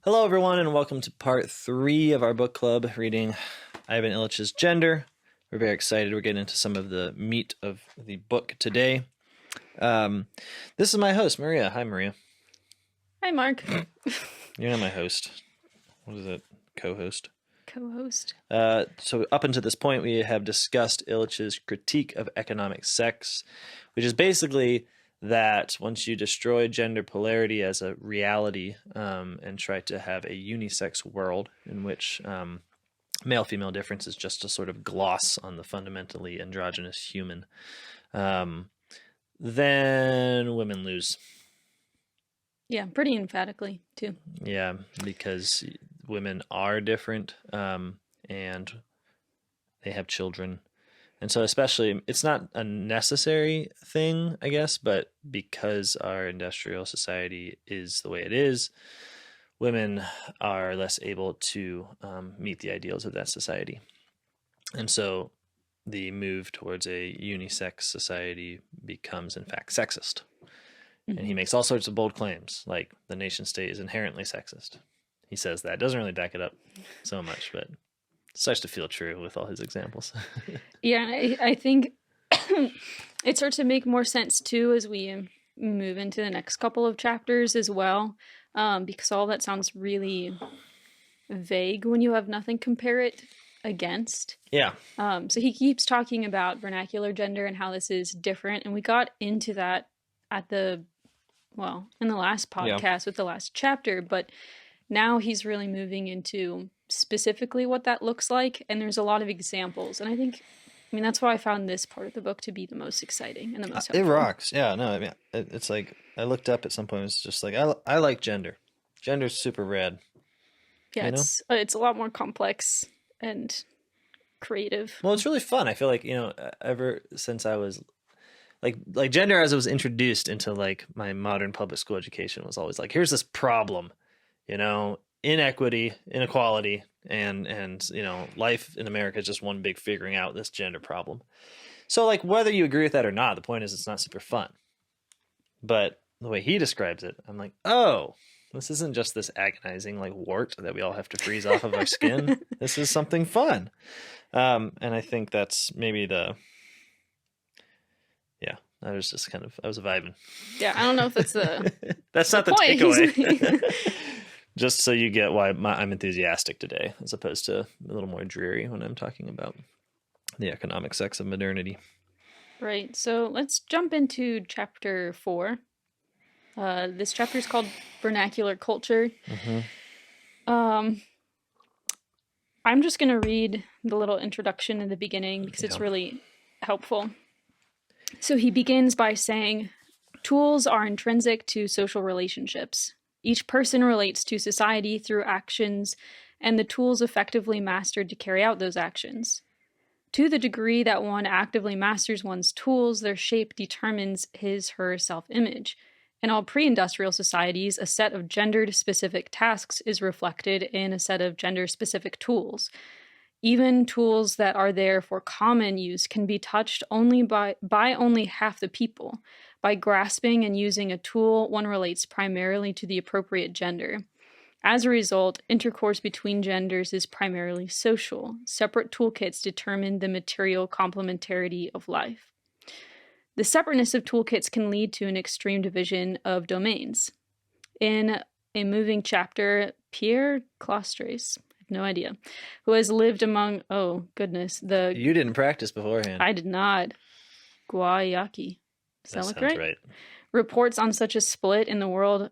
Hello, everyone, and welcome to part 3 of our book club reading Ivan Illich's Gender. We're very excited. We're getting into some of the meat of the book today. This is my host, Maria. Hi, Maria. Hi, Marc. You're not my host. What is it? Co-host? Co-host. So up until this point, we have discussed Illich's critique of economic sex, which is basically that once you destroy gender polarity as a reality and try to have a unisex world in which male-female difference is just a sort of gloss on the fundamentally androgynous human, then women lose. Yeah, pretty emphatically, too. Yeah, because women are different and they have children. And so especially, it's not a necessary thing, I guess, but because our industrial society is the way it is, women are less able to meet the ideals of that society. And so the move towards a unisex society becomes, in fact, sexist. And he makes all sorts of bold claims, like the nation state is inherently sexist. He says that. Doesn't really back it up so much, but starts to feel true with all his examples. Yeah, I think it starts to make more sense too as we move into the next couple of chapters as well, because all that sounds really vague when you have nothing to compare it against. Yeah. So he keeps talking about vernacular gender and how this is different, and we got into that in the last podcast with the last chapter, but now he's really moving into specifically what that looks like, and there's a lot of examples, and I mean that's why I found this part of the book to be the most exciting and the most helpful. It rocks. Yeah, no, I mean it's like I looked up at some point, it's just like I like gender. Gender's super rad. Yeah, it's a lot more complex and creative. Well, it's really fun. I feel like, ever since I was like gender as it was introduced into like my modern public school education was always like, here's this problem, inequity, inequality, and life in America is just one big figuring out this gender problem. So like whether you agree with that or not, the point is it's not super fun. But the way he describes it, I'm like, oh, this isn't just this agonizing like wart that we all have to freeze off of our skin. This is something fun. And I think that's maybe I was vibing. Yeah, I don't know if that's that's not the takeaway. Just so you get why I'm enthusiastic today, as opposed to a little more dreary when I'm talking about the economic sex of modernity. Right. So let's jump into chapter 4. This chapter is called Vernacular Culture. I'm just going to read the little introduction in the beginning because it's really helpful. So he begins by saying, tools are intrinsic to social relationships. Each person relates to society through actions, and the tools effectively mastered to carry out those actions. To the degree that one actively masters one's tools, their shape determines his/her self-image. In all pre-industrial societies, a set of gender-specific tasks is reflected in a set of gender-specific tools. Even tools that are there for common use can be touched only by only half the people. By grasping and using a tool, one relates primarily to the appropriate gender. As a result, intercourse between genders is primarily social. Separate toolkits determine the material complementarity of life. The separateness of toolkits can lead to an extreme division of domains. In a moving chapter, Pierre Clastres, no idea, who has lived among, you didn't practice beforehand. I did not. Guayaki. Does that look right? Reports on such a split in the world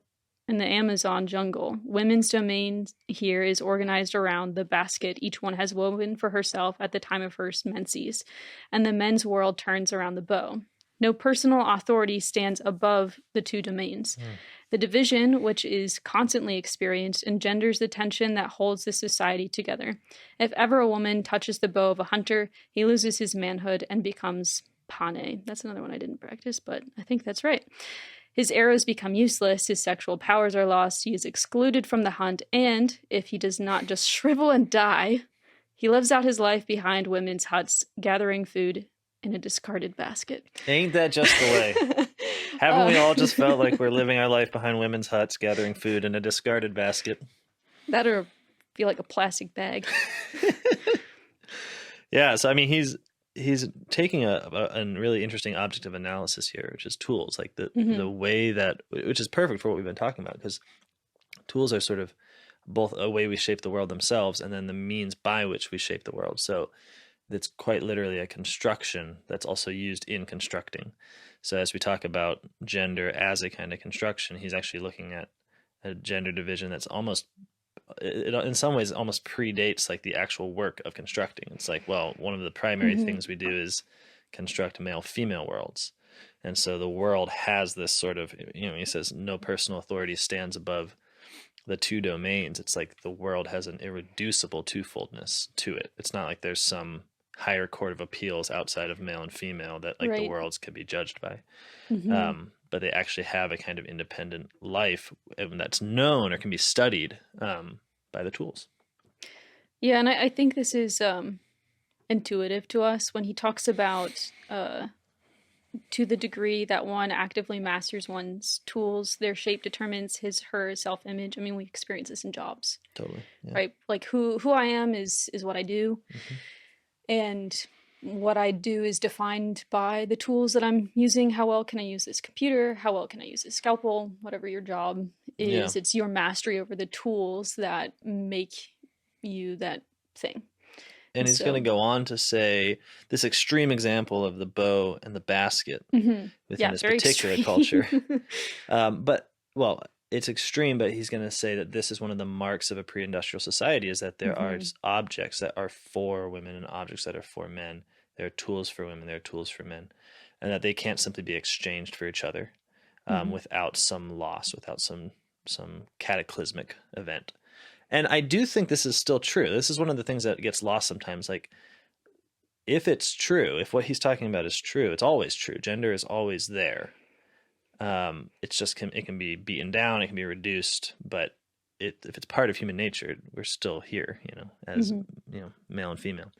in the Amazon jungle. Women's domain here is organized around the basket each one has woven for herself at the time of her menses, and the men's world turns around the bow. No personal authority stands above the two domains. The division, which is constantly experienced, engenders the tension that holds the society together. If ever a woman touches the bow of a hunter, he loses his manhood and becomes pane. That's another one I didn't practice, but I think that's right. His arrows become useless, his sexual powers are lost, he is excluded from the hunt, and if he does not just shrivel and die, he lives out his life behind women's huts, gathering food in a discarded basket. Ain't that just the way? Haven't we all just felt like we're living our life behind women's huts, gathering food in a discarded basket? That or feel like a plastic bag. Yeah, so I mean, he's taking a really interesting object of analysis here, which is tools, like the way that, which is perfect for what we've been talking about, because tools are sort of both a way we shape the world themselves and then the means by which we shape the world. So it's quite literally a construction that's also used in constructing. So as we talk about gender as a kind of construction, he's actually looking at a gender division that's almost, it in some ways almost predates like the actual work of constructing. It's like, well, one of the primary things we do is construct male female worlds. And so the world has this sort of, he says no personal authority stands above the two domains. It's like the world has an irreducible twofoldness to it. It's not like there's some higher court of appeals outside of male and female that like the Right. worlds could be judged by. Mm-hmm. But they actually have a kind of independent life that's known or can be studied by the tools. Yeah, and I think this is intuitive to us when he talks about to the degree that one actively masters one's tools, their shape determines his her self-image. I mean, we experience this in jobs. Totally. Yeah. Right? Like who I am is what I do. And what I do is defined by the tools that I'm using. How well can I use this computer? How well can I use this scalpel? Whatever your job is, it's your mastery over the tools that make you that thing. And he's going to go on to say this extreme example of the bow and the basket within this particular culture. But, well, it's extreme, but he's going to say that this is one of the marks of a pre-industrial society, is that there are objects that are for women and objects that are for men. There are tools for women, there are tools for men, and that they can't simply be exchanged for each other without some loss, without some cataclysmic event. And I do think this is still true. This is one of the things that gets lost sometimes. Like, if it's true, if what he's talking about is true, it's always true. Gender is always there. It's just it can be beaten down, it can be reduced, but if it's part of human nature, we're still here, as male and female.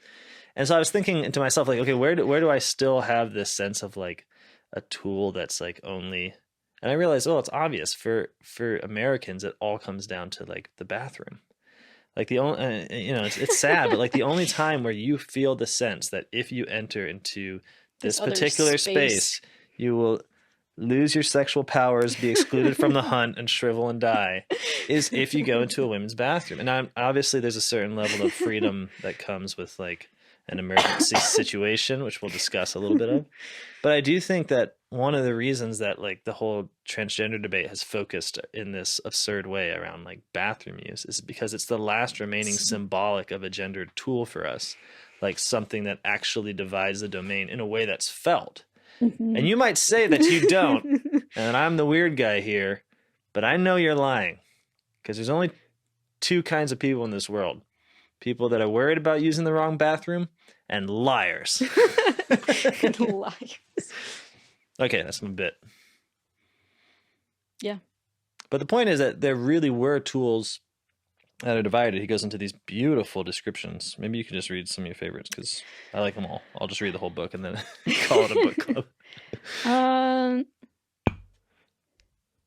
And so I was thinking to myself, like, okay, where do I still have this sense of like a tool that's like only? And I realized, oh, it's obvious for Americans, it all comes down to like the bathroom. Like the only, it's sad, but like the only time where you feel the sense that if you enter into this particular space, you will lose your sexual powers, be excluded from the hunt, and shrivel and die, is if you go into a women's bathroom. And obviously there's a certain level of freedom that comes with like an emergency situation, which we'll discuss a little bit of. But I do think that one of the reasons that like the whole transgender debate has focused in this absurd way around like bathroom use is because it's the last remaining symbolic of a gendered tool for us, like something that actually divides the domain in a way that's felt. And you might say that you don't, and I'm the weird guy here, but I know you're lying, because there's only two kinds of people in this world: people that are worried about using the wrong bathroom, and liars. And liars. Okay, that's my bit. Yeah. But the point is that there really were tools that are divided. He goes into these beautiful descriptions. Maybe you could just read some of your favorites, because I like them all. I'll just read the whole book and then call it a book club.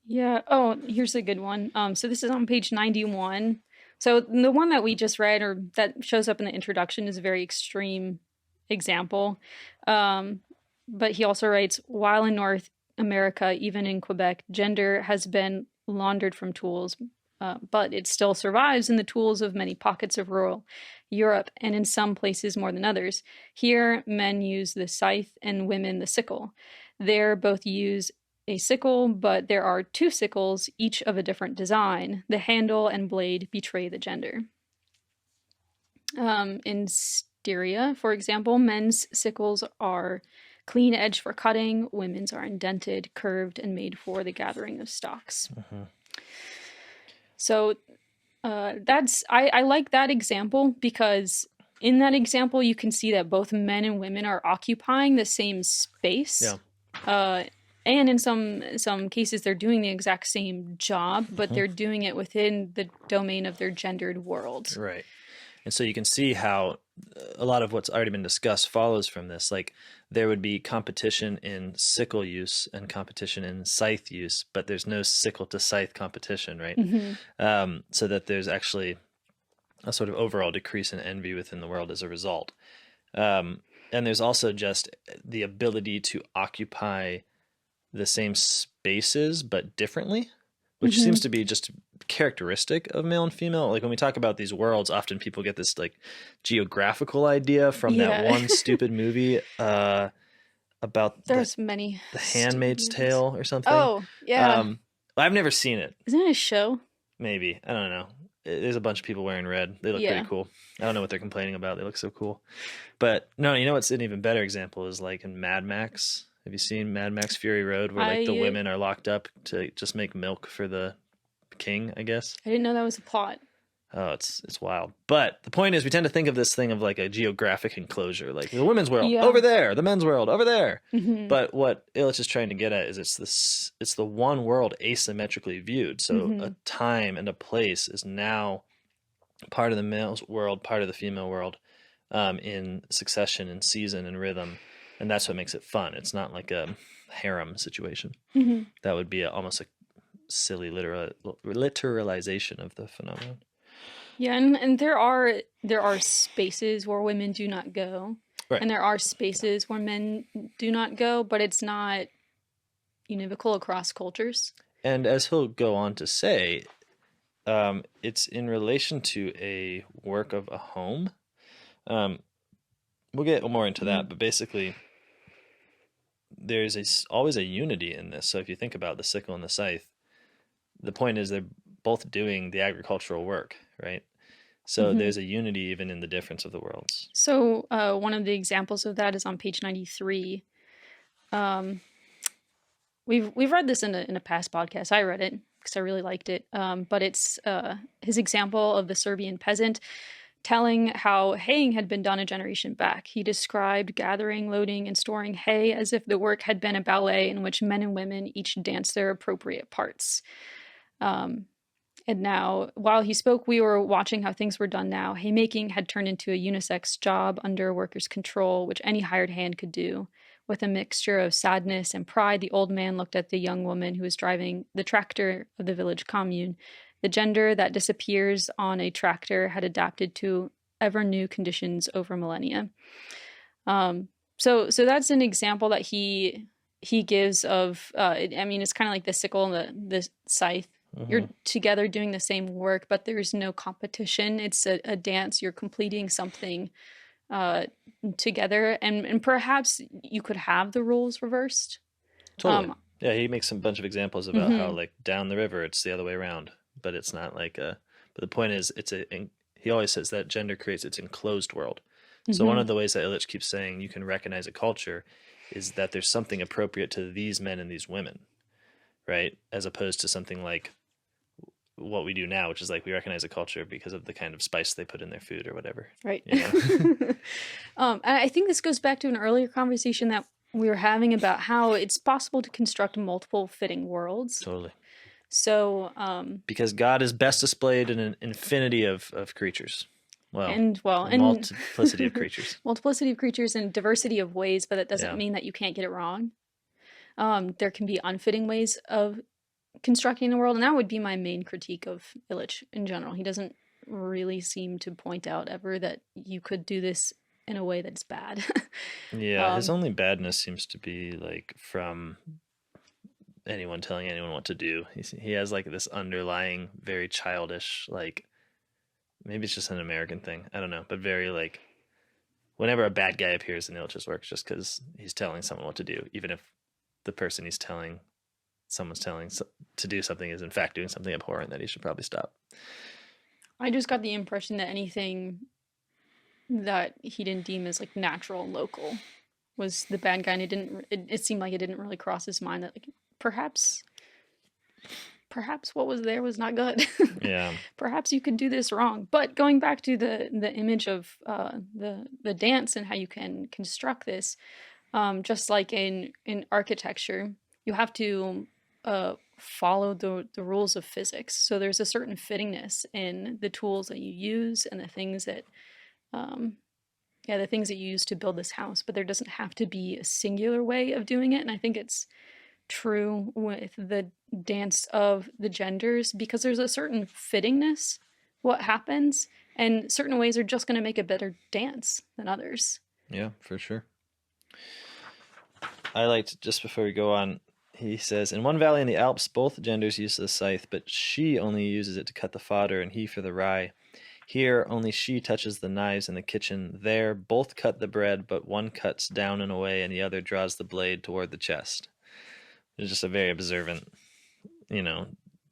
Yeah. Oh, here's a good one. So this is on page 91. So the one that we just read, or that shows up in the introduction, is a very extreme example. But he also writes, while in North America, even in Quebec, gender has been laundered from tools, but it still survives in the tools of many pockets of rural Europe, and in some places more than others. Here, men use the scythe and women the sickle. There, both use a sickle, but there are two sickles, each of a different design. The handle and blade betray the gender. In Styria, for example, men's sickles are clean edge for cutting, women's are indented, curved, and made for the gathering of stalks. So I like that example, because in that example you can see that both men and women are occupying the same space. And in some cases they're doing the exact same job, but they're doing it within the domain of their gendered world. Right. And so you can see how a lot of what's already been discussed follows from this. Like there would be competition in sickle use and competition in scythe use, but there's no sickle to scythe competition, right? Hmm. So that there's actually a sort of overall decrease in envy within the world as a result. And there's also just the ability to occupy the same spaces but differently, which seems Hmm. to be just characteristic of male and female. Like when we talk about these worlds, often people get this like geographical idea from that Yeah. one stupid movie about There's many the stupid Handmaid's movies. Tale or something. Oh, yeah. Um, I've never seen it. Isn't it a show? Maybe, I don't know. There's a bunch of people wearing red. They look pretty Yeah. cool. I don't know what they're complaining about. They look so cool. But no, you know what's an even better example is like in Mad Max. Have you seen Mad Max Fury Road, where like the I women are locked up to just make milk for the king? I guess. I didn't know that was a plot. Oh, it's wild. But the point is, we tend to think of this thing of like a geographic enclosure, like the women's world Yeah. over there, the men's world over there. Hmm. But what Illich is trying to get at is it's the one world asymmetrically viewed. So Hmm. a time and a place is now part of the male world, part of the female world, in succession and season and rhythm, and that's what makes it fun. It's not like a harem situation. Hmm. That would be almost a silly literalization of the phenomenon. Yeah, and there are spaces where women do not go, Right. and there are spaces where men do not go, but it's not univocal across cultures. And as he'll go on to say, it's in relation to a work of a home. Um, we'll get more into that, but basically, there's always a unity in this. So if you think about the sickle and the scythe, the point is they're both doing the agricultural work, right? So Hmm. there's a unity even in the difference of the worlds. So one of the examples of that is on page 93. Um, we've read this in a past podcast. I read it because I really liked it. But it's his example of the Serbian peasant telling how haying had been done a generation back. He described gathering, loading, and storing hay as if the work had been a ballet in which men and women each danced their appropriate parts. Um, and now, while he spoke, we were watching how things were done now. Haymaking had turned into a unisex job under workers' control, which any hired hand could do. With a mixture of sadness and pride, the old man looked at the young woman who was driving the tractor of the village commune. The gender that disappears on a tractor had adapted to ever new conditions over millennia. So that's an example that he gives of. I mean, it's kind of like the sickle and the scythe. You're Hmm. together doing the same work, but there's no competition. It's a dance. You're completing something uh, together, and perhaps you could have the roles reversed. Totally. Um, Yeah, he makes a bunch of examples about how mhm, like down the river it's the other way around, but it's not like a. But the point is, he always says that gender creates its enclosed world. So one mhm, of the ways that Illich keeps saying you can recognize a culture is that there's something appropriate to these men and these women, right? As opposed to something like what we do now, which is like we recognize a culture because of the kind of spice they put in their food or whatever, right. you know? And I think this goes back to an earlier conversation that we were having about how it's possible to construct multiple fitting worlds. Totally. So, Because God is best displayed in an infinity of creatures. Well, a and multiplicity of creatures. multiplicity of creatures and diversity of ways, but that doesn't Yeah. mean that you can't get it wrong. There can be unfitting ways of constructing the world, and that would be my main critique of Illich in general. He doesn't really seem to point out ever that you could do this in a way that's bad. Yeah, his um, only badness seems to be like from anyone telling anyone what to do. He has like this underlying, very childish, like maybe it's just an American thing. I don't know, but very like whenever a bad guy appears in Illich's work, just because he's telling someone what to do, even if the person he's telling, someone's telling to do something is in fact doing something abhorrent that he should probably stop. I just got the impression that anything that he didn't deem as like natural and local was the bad guy, and it seemed like it didn't really cross his mind that like perhaps what was there was not good. Yeah. Perhaps you could do this wrong. But going back to the image of the dance and how you can construct this, just like in architecture, you have to follow the rules of physics. So there's a certain fittingness in the tools that you use and the things that the things that you use to build this house, but there doesn't have to be a singular way of doing it. And I think it's true with the dance of the genders, because there's a certain fittingness what happens, and certain ways are just going to make a better dance than others. Yeah, for sure. I liked, just before we go on, he says, in one valley in the Alps, both genders use the scythe, but she only uses it to cut the fodder and he for the rye. Here, only she touches the knives in the kitchen. There, both cut the bread, but one cuts down and away, and the other draws the blade toward the chest. There's just a very observant,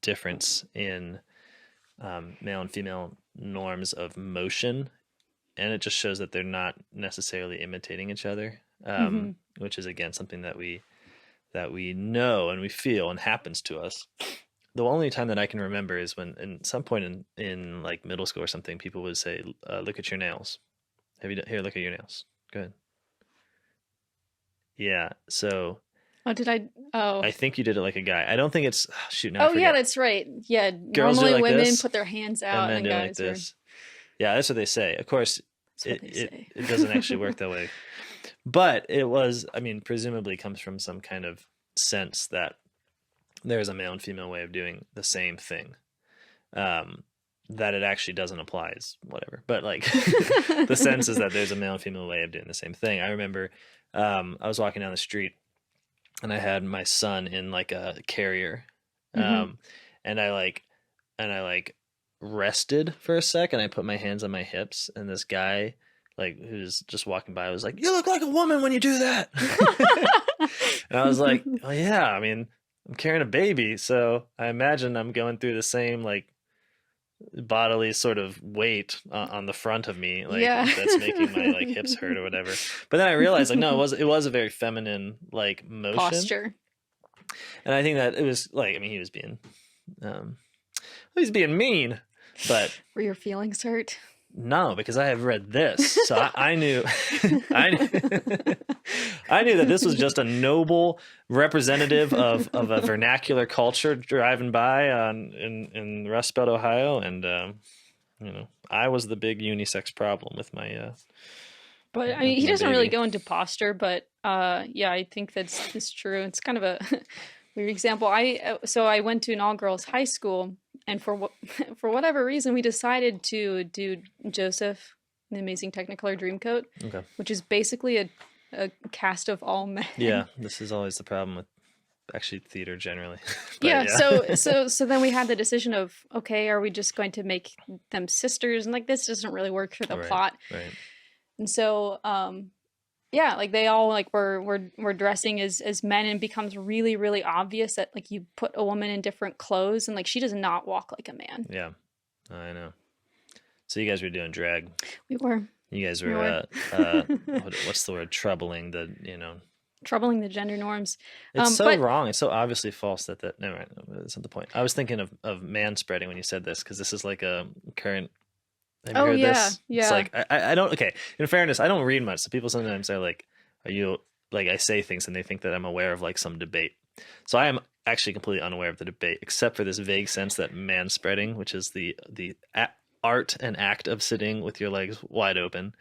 difference in male and female norms of motion, and it just shows that they're not necessarily imitating each other, which is, again, something that we know and we feel and happens to us. The only time that I can remember is when, in some point in like middle school or something, people would say, "Look at your nails." Here, look at your nails. Go ahead. Yeah. So. Oh, did I? Oh. I think you did it like a guy. I don't think it's shoot. Now I Oh forget. yeah, that's right. Yeah, Girls do normally like women this, put their hands out, and men do guys like this. Yeah, that's what they say. Of course, That's what they say. it doesn't actually work that way. But it was, I mean, presumably comes from some kind of sense that there's a male and female way of doing the same thing. That it actually doesn't apply is whatever. But like the sense is that there's a male and female way of doing the same thing. I remember I was walking down the street and I had my son in like a carrier. And I like rested for a second. I put my hands on my hips, and this guy, like, who's just walking by, was like, "You look like a woman when you do that." And I was like, "Oh yeah, I mean, I'm carrying a baby, so I imagine I'm going through the same like bodily sort of weight on the front of me, like that's making my like hips hurt or whatever." But then I realized, like, no, it was a very feminine like motion, posture, and I think that it was like, I mean, he was being mean, but were your feelings hurt? No, because I have read this, so I knew, I knew that this was just a noble representative of a vernacular culture driving by in Rust Belt, Ohio, and I was the big unisex problem with my. But I mean, he doesn't really go into posture, but yeah, I think that's true. It's kind of a weird example. I went to an all-girls high school. And for whatever reason, we decided to do Joseph, the Amazing Technicolor Dreamcoat, which is basically a cast of all men. Yeah, this is always the problem with actually theater generally. Yeah. So then we had the decision of, okay, are we just going to make them sisters? And like, this doesn't really work for the plot. Right. And so yeah, like they all like were dressing as men, and it becomes really, really obvious that like you put a woman in different clothes and like she does not walk like a man. Yeah, I know. So you guys were doing drag. We were. You guys were what's the word? Troubling the gender norms. It's so wrong. It's so obviously false that never mind. That's not the point. I was thinking of man spreading when you said this, because this is like a current. Have you heard this? Yeah. It's like I don't. Okay, in fairness, I don't read much, so people sometimes are like, "Are you like?" I say things and they think that I'm aware of like some debate. So I am actually completely unaware of the debate, except for this vague sense that man spreading, which is the art and act of sitting with your legs wide open,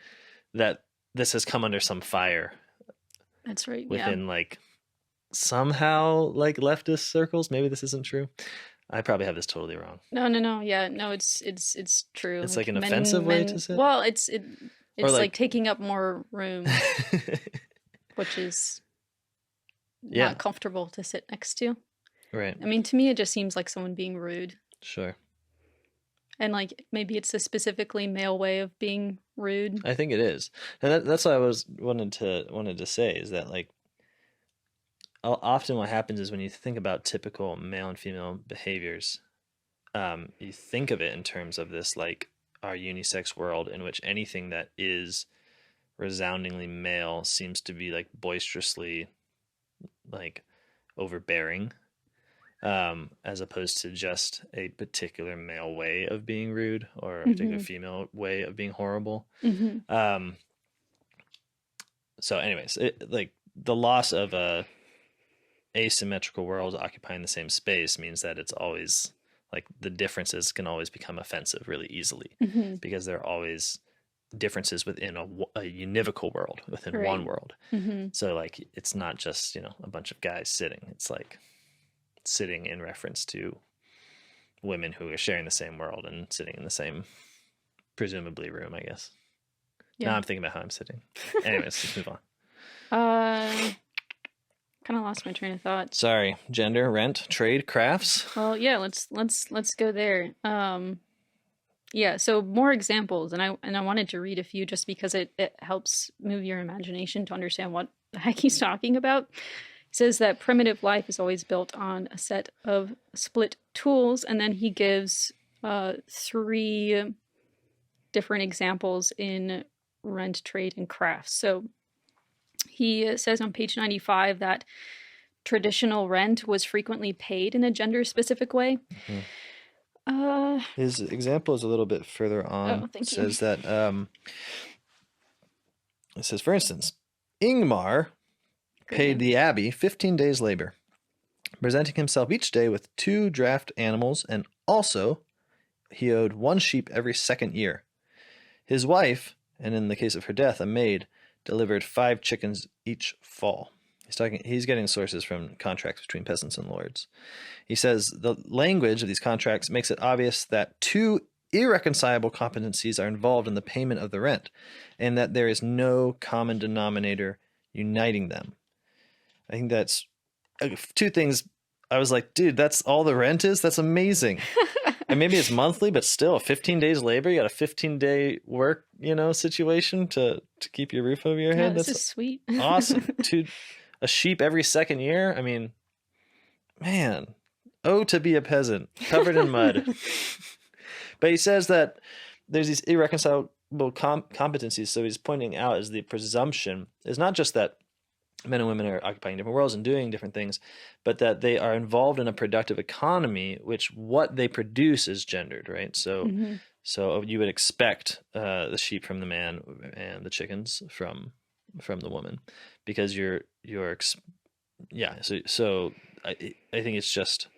that this has come under some fire. That's right. Within like somehow like leftist circles. Maybe this isn't true. I probably have this totally wrong. No. Yeah, no, it's true. It's like an offensive way to sit. Well, it's like taking up more room, which is not comfortable to sit next to. Right. I mean, to me, it just seems like someone being rude. Sure. And like maybe it's a specifically male way of being rude. I think it is, and that's what I wanted to say is that like often what happens is when you think about typical male and female behaviors, you think of it in terms of this like our unisex world in which anything that is resoundingly male seems to be like boisterously like overbearing, as opposed to just a particular male way of being rude or a particular female way of being horrible. So anyways, like the loss of a asymmetrical worlds occupying the same space means that it's always like the differences can always become offensive really easily Mm-hmm. because there are always differences within a univocal world, within one Right. world. Mm-hmm. So like it's not just, a bunch of guys sitting. It's like sitting in reference to women who are sharing the same world and sitting in the same presumably room, I guess. Now Yeah. I'm thinking about how I'm sitting. Anyways, let's move on. Uh, kind of lost my train of thought. Sorry, gender, rent, trade, crafts. Well, yeah, let's go there. Yeah, so more examples, and I wanted to read a few just because it helps move your imagination to understand what the heck he's talking about. He says that primitive life is always built on a set of split tools, and then he gives three different examples in rent, trade, and crafts. So he says on page 95 that traditional rent was frequently paid in a gender specific way. Mhm. Uh, His example is a little bit further on. oh, It thank you. says that it says, for instance, Ingmar Great paid name. the abbey 15 days' labor, presenting himself each day with 2 draft animals, and also he owed 1 sheep every second year. His wife, and in the case of her death, a maid, delivered 5 chickens each fall. He's getting sources from contracts between peasants and lords. He says the language of these contracts makes it obvious that 2 irreconcilable competencies are involved in the payment of the rent, and that there is no common denominator uniting them. I think that's 2 things. I was like, dude, that's all the rent is? That's amazing. And maybe it's monthly, but still 15 days labor. You got a 15-day work, situation to keep your roof over your Yeah, head. this That's is sweet. awesome. A sheep every second year. I mean, man, oh, to be a peasant covered in mud. But he says that there's these irreconcilable competencies. So he's pointing out is the presumption is not just that men and women are occupying different worlds and doing different things, but that they are involved in a productive economy, which what they produce is gendered, right? So, Hmm. so you would expect the sheep from the man and the chickens from the woman, because yeah. So I think it's just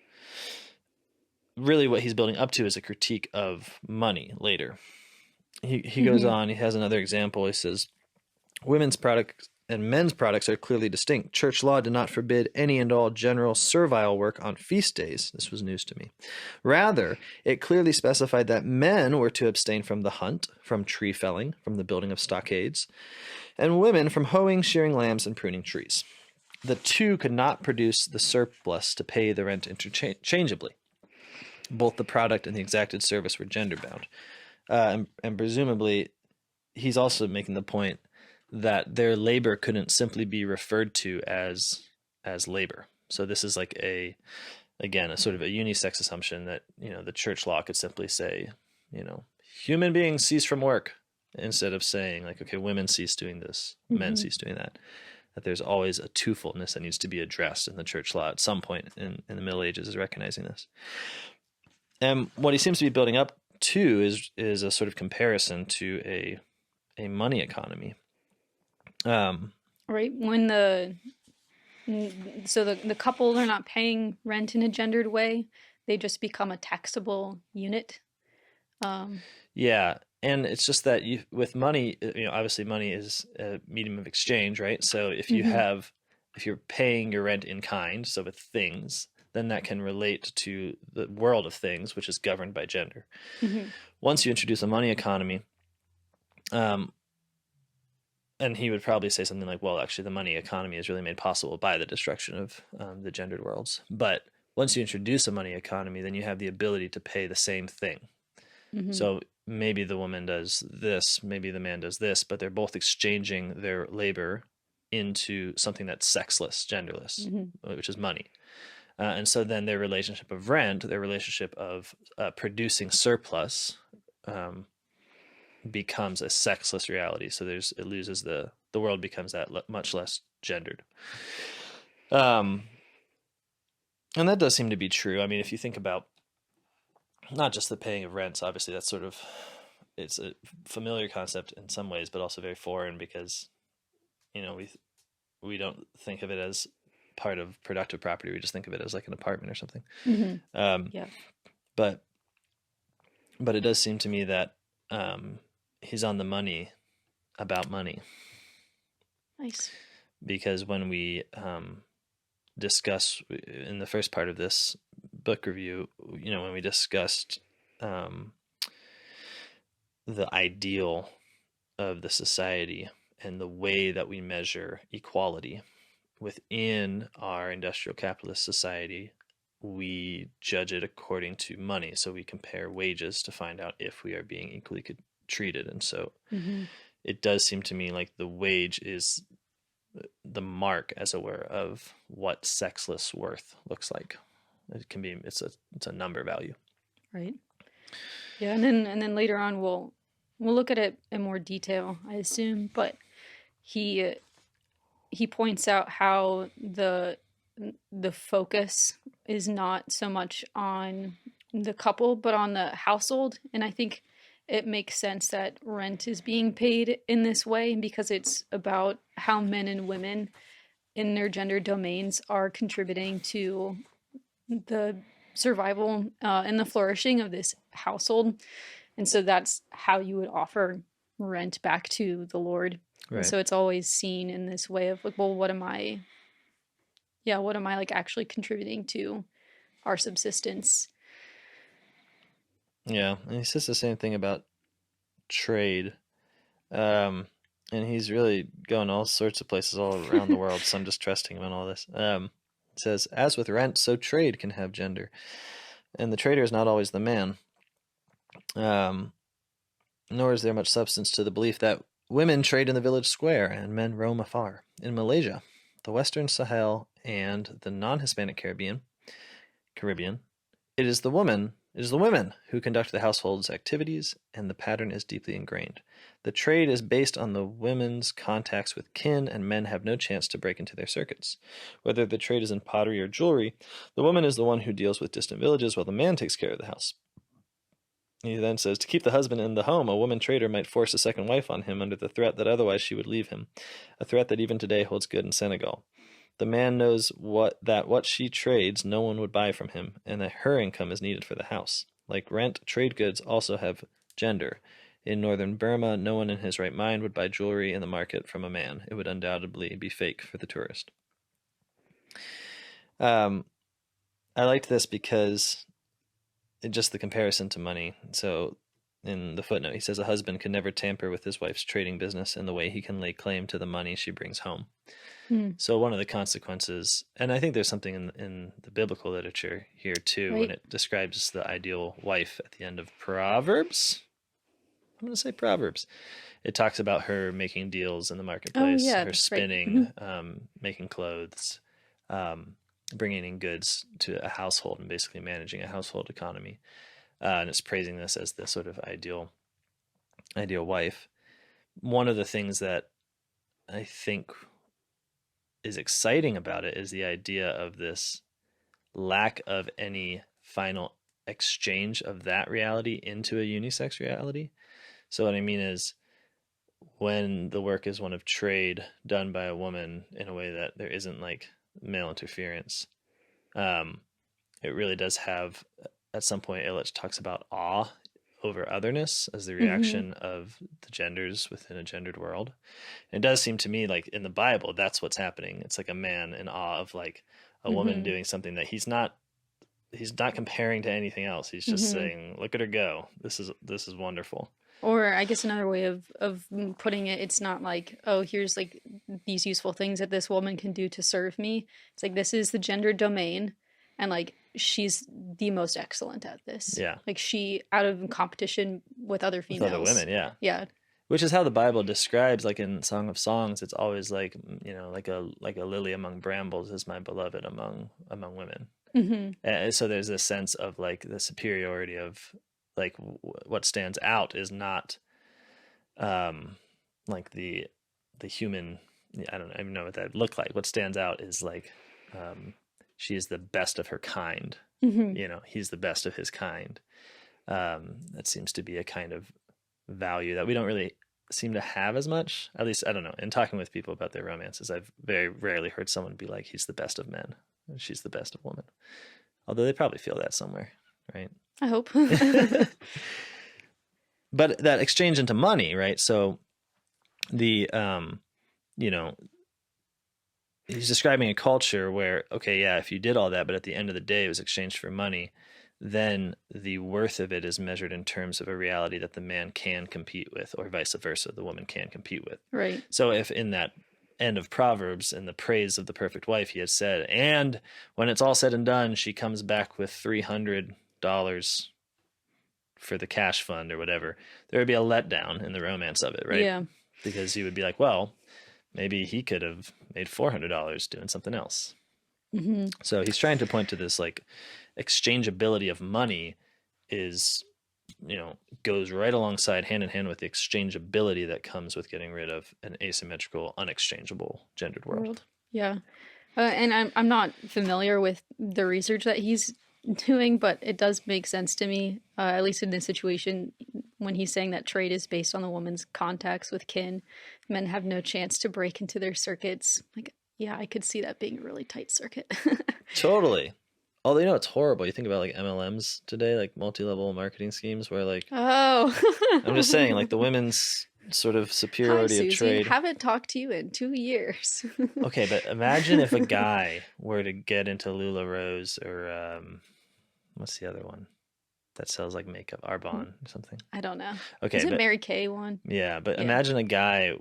really what he's building up to is a critique of money later. He goes Hmm. on. He has another example. He says women's products and men's products are clearly distinct. Church law did not forbid any and all general servile work on feast days. This was news to me. Rather, it clearly specified that men were to abstain from the hunt, from tree felling, from the building of stockades, and women from hoeing, shearing lambs, and pruning trees. The two could not produce the surplus to pay the rent interchangeably. Both the product and the exacted service were gender bound. And presumably, he's also making the point that their labor couldn't simply be referred to as labor. So this is like again a sort of a unisex assumption that the church law could simply say human beings cease from work, instead of saying like, okay, women cease doing this, men Hmm. cease doing that. That there's always a twofoldness that needs to be addressed in the church law at some point in the Middle Ages, is recognizing this. And what he seems to be building up to is a sort of comparison to a money economy. Right, when the couple are not paying rent in a gendered way, they just become a taxable unit. Um, Yeah, and it's just that with money, obviously money is a medium of exchange, right? So mhm. if you're paying your rent in kind, so with things, then that can relate to the world of things, which is governed by gender. Mhm. Once you introduce a money economy, um, and he would probably say something like, well, actually, the money economy is really made possible by the destruction of the gendered worlds. But once you introduce a money economy, then you have the ability to pay the same thing. Mhm. So maybe the woman does this, maybe the man does this, but they're both exchanging their labor into something that's sexless, genderless, Mhm. which is money. And so then their relationship of rent, their relationship of producing surplus, um, becomes a sexless reality. So it loses the world becomes that much less gendered. Um, and that does seem to be true. I mean, if you think about not just the paying of rents, obviously that's sort of it's a familiar concept in some ways, but also very foreign because we don't think of it as part of productive property. We just think of it as like an apartment or something. Mm-hmm. Um, Yeah. but it does seem to me that he's on the money about money, Nice. because when we discuss in the first part of this book review, when we discussed um, the ideal of the society and the way that we measure equality within our industrial capitalist society, we judge it according to money. So we compare wages to find out if we are being equally treated. And so Mm-hmm. it does seem to me like the wage is the mark, as it were, of what sexless worth looks like. It can be, it's a number value. Right. Yeah, and then later on we'll look at it in more detail, I assume, but he he points out how the focus is not so much on the couple but on the household, and I think it makes sense that rent is being paid in this way because it's about how men and women in their gender domains are contributing to the survival and the flourishing of this household. And so that's how you would offer rent back to the Lord. And Right. so it's always seen in this way of like, well, what am I like actually contributing to our subsistence? Yeah. And he says the same thing about trade. Um, and he's really going all sorts of places all around the world. So I'm just trusting him on all this. It says, as with rent, so trade can have gender. And the trader is not always the man. Um, Nor is there much substance to the belief that women trade in the village square and men roam afar. In Malaysia, the Western Sahel, and the non-Hispanic Caribbean, it is the women who conduct the household's activities, and the pattern is deeply ingrained. The trade is based on the women's contacts with kin, and men have no chance to break into their circuits. Whether the trade is in pottery or jewelry, the woman is the one who deals with distant villages while the man takes care of the house. He then says, to keep the husband in the home, a woman trader might force a second wife on him under the threat that otherwise she would leave him, a threat that even today holds good in Senegal. The man knows what she trades no one would buy from him, and that her income is needed for the house. Like rent, trade goods also have gender. In northern Burma, no one in his right mind would buy jewelry in the market from a man. It would undoubtedly be fake for the tourist. I liked this because just the comparison to money. So in the footnote, he says a husband can never tamper with his wife's trading business in the way he can lay claim to the money she brings home. Hmm. So one of the consequences, and I think there's something in the biblical literature here too, when Right. it describes the ideal wife at the end of Proverbs. I'm going to say Proverbs. It talks about her making deals in the Oh marketplace, yeah, her that's right. Mm-hmm. spinning, making clothes, um, bringing in goods to a household, and basically managing a household economy. And it's praising this as the sort of ideal wife. One of the things that I think is exciting about it is the idea of this lack of any final exchange of that reality into a unisex reality. So what I mean is, when the work is one of trade done by a woman in a way that there isn't like male interference, um, it really does have, at some point Illich talks about awe over otherness as the Mm-hmm. reaction of the genders within a gendered world. And it does seem to me like in the Bible that's what's happening. It's like a man in awe of like a woman Mm-hmm. doing something that he's not comparing to anything else. He's just Mm-hmm. saying, look at her go. This is wonderful. Or I guess another way of putting it, it's not like, oh, here's like these useful things that this woman can do to serve me. It's like this is the gender domain, and like she's the most excellent at this. Yeah. Like she out of competition with other With other females. women, yeah. Yeah. Which is how the Bible describes, like in Song of Songs, it's always like, like a lily among brambles is my beloved among women. Mm-hmm. So there's this sense of like the superiority of like what stands out is not um like the human. I don't even know what that looked like. What stands out is like um she is the best of her kind. Mm-hmm. He's the best of his kind. That seems to be a kind of value that we don't really seem to have as much. At least I don't know. In talking with people about their romances, I've very rarely heard someone be like, "He's the best of men," "She's the best of women." Although they probably feel that somewhere, right? I hope. But that exchange into money, right? So the you know, he's describing a culture where, okay, yeah, if you did all that, but at the end of the day it was exchanged for money, then the worth of it is measured in terms of a reality that the man can compete with, or vice versa, the woman can compete with. Right. So if in that end of Proverbs, in the praise of the perfect wife, he has said, and when it's all said and done, she comes back with $300 for the cash fund or whatever, there would be a letdown in the romance of it, right? Yeah. Because you would be like, well, maybe he could have made $400 doing something else. Hmm. So he's trying to point to this like exchangeability of money is, goes right alongside hand in hand with the exchangeability that comes with getting rid of an asymmetrical, unexchangeable gendered world. World. Yeah. And I'm not familiar with the research that he's doing, but it does make sense to me, at least in this situation, when he's saying that trade is based on the woman's contacts with kin. Men have no chance to break into their circuits. Like, yeah, I could see that being a really tight circuit. Totally. Although, it's horrible. You think about like MLMs today, like multi-level marketing schemes where like, I'm just saying, like Oh. the women's sort of Hi, superiority of Susie. trade. Haven't talked to you in 2 years. Okay, but imagine if a guy were to get into LuLaRoe's or what's the other one that sells like makeup, Arbonne or something. I don't know. Okay, Is it but Mary Kay one? yeah, but Yeah. imagine a guy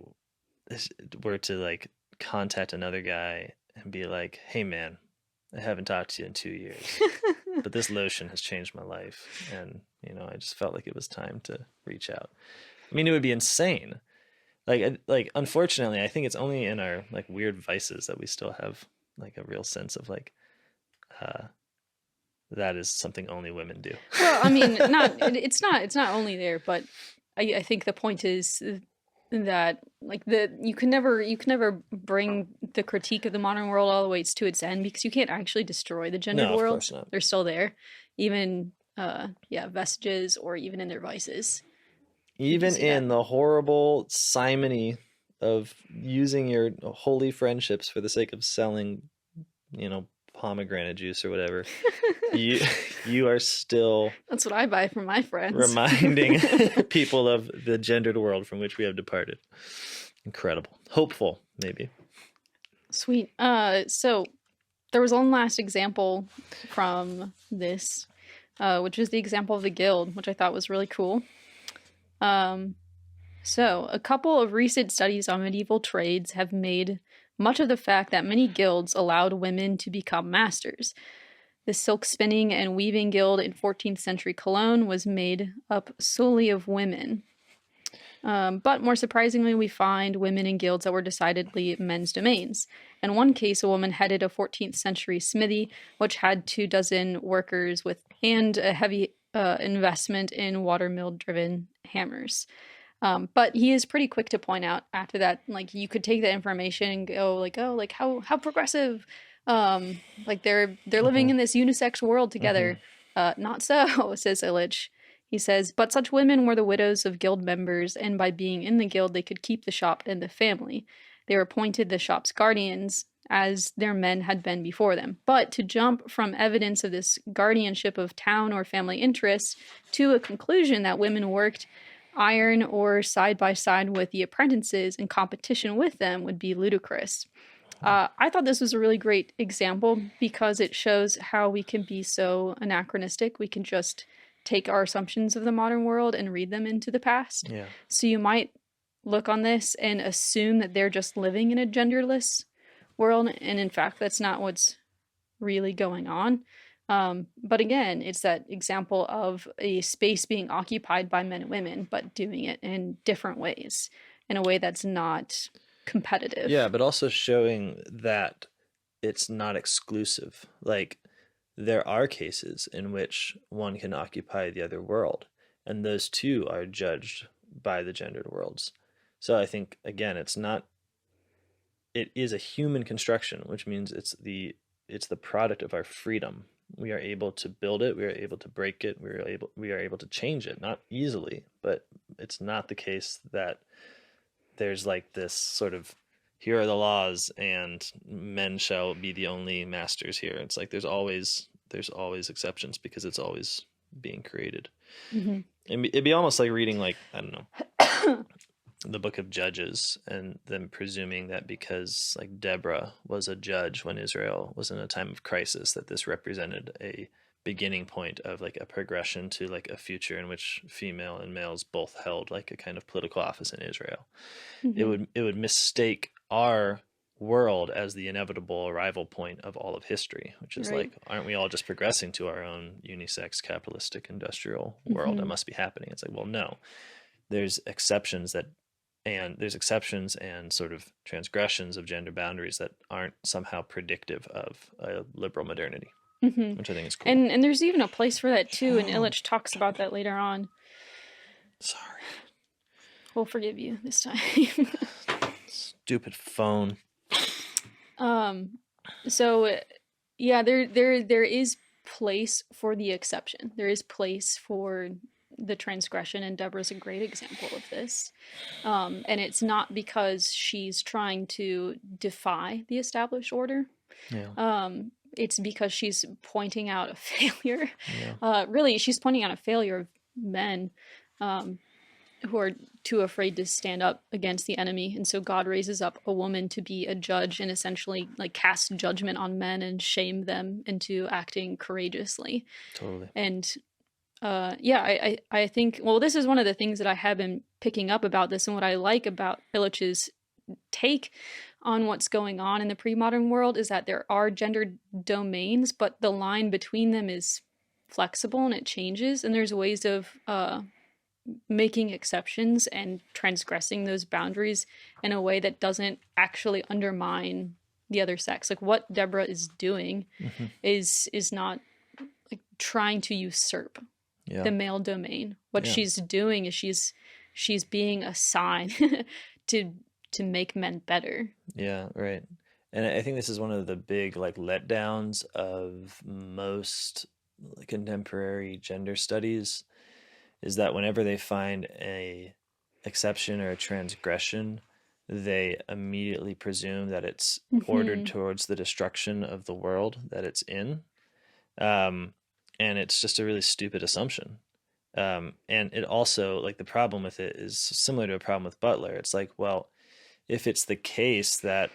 were to like contact another guy and be like, "Hey man, I haven't talked to you in 2 years, but this lotion has changed my life, and I just felt like it was time to reach out." I mean, it would be insane. Like unfortunately, I think it's only in our like weird vices that we still have like a real sense of like uh that is something only women do. Well, I mean, it's not only there, but I think the point is that like you can never bring the critique of the modern world all the way to its end, because you can't actually destroy the gendered No, of course worlds. not. They're still there, even yeah, vestiges or even in their vices. You can Even see that. in the horrible simony of using your holy friendships for the sake of selling, you know, pomegranate juice or whatever, you you are still That's what I buy from my friends. reminding people of the gendered world from which we have departed. Incredible. Hopeful, maybe. Sweet. So there was one last example from this, which was the example of the guild, which I thought was really cool. So a couple of recent studies on medieval trades have made much of the fact that many guilds allowed women to become masters. The silk spinning and weaving guild in 14th century Cologne was made up solely of women. But more surprisingly, we find women in guilds that were decidedly men's domains. In one case, a woman headed a 14th century smithy, which had 24 workers and a heavy investment in water mill driven hammers. But he is pretty quick to point out after that, like you could take that information and go like, oh, like how progressive, like they're living Hmm. in this unisex world Hmm. together. Not so, says Illich. He says, but such women were the widows of guild members, and by being in the guild, they could keep the shop and the family. They were appointed the shop's guardians, as their men had been before them. But to jump from evidence of this guardianship of town or family interests to a conclusion that women worked iron or side by side with the apprentices in competition with them would be ludicrous. I thought this was a really great example because it shows how we can be so anachronistic. We can just take our assumptions of the modern world and read them into the past. Yeah. So you might look on this and assume that they're just living in a genderless world, and in fact, that's not what's really going on. But again, it's that example of a space being occupied by men and women, but doing it in different ways, in a way that's not competitive. Yeah, but also showing that it's not exclusive. Like there are cases in which one can occupy the other world, and those two are judged by the gendered worlds. So I think again, it is a human construction, which means it's the product of our freedom. We are able to build it, we are able to break it, we are able to change it, not easily, but it's not the case that there's like this sort of, here are the laws and men shall be the only masters here. It's like there's always exceptions because it's always being created. Hmm. It'd be almost like reading, like, I don't know, the book of Judges, and them presuming that because like Deborah was a judge when Israel was in a time of crisis, that this represented a beginning point of like a progression to like a future in which female and males both held like a kind of political office in Israel. it Hmm. would it would mistake our world as the inevitable arrival point of all of history, which is Right. like, aren't we all just progressing to our own unisex capitalistic industrial world that Hmm. must be happening? It's like, well, no, there's exceptions that and there's exceptions and sort of transgressions of gender boundaries that aren't somehow predictive of a liberal modernity, Hmm. which I think is cool. And there's even a place for that too, and Illich talks about that later on. Sorry. We'll forgive you this time. Stupid phone. um, so yeah, there is place for the exception. There is place for the transgression, and Deborah's a great example of this. And it's not because she's trying to defy the established order. Yeah. It's because she's pointing out a failure. Yeah. Really, she's pointing out a failure of men, um, who are too afraid to stand up against the enemy, and so God raises up a woman to be a judge and essentially like cast judgment on men and shame them into acting courageously. Totally. And yeah, I think, well, this is one of the things that I have been picking up about this, and what I like about Illich's take on what's going on in the pre-modern world is that there are gender domains, but the line between them is flexible and it changes, and there's ways of making exceptions and transgressing those boundaries in a way that doesn't actually undermine the other sex. Like what Deborah is doing Mm-hmm. is not like trying to usurp Yeah. the male domain. What Yeah. she's doing is she's being a sign to make men better. Yeah, right. And I think this is one of the big like letdowns of most contemporary gender studies, is that whenever they find a exception or a transgression, they immediately presume that it's ordered Hmm. towards the destruction of the world that it's in. Um, and it's just a really stupid assumption. And it also, like, the problem with it is similar to a problem with Butler. It's like, well, if it's the case that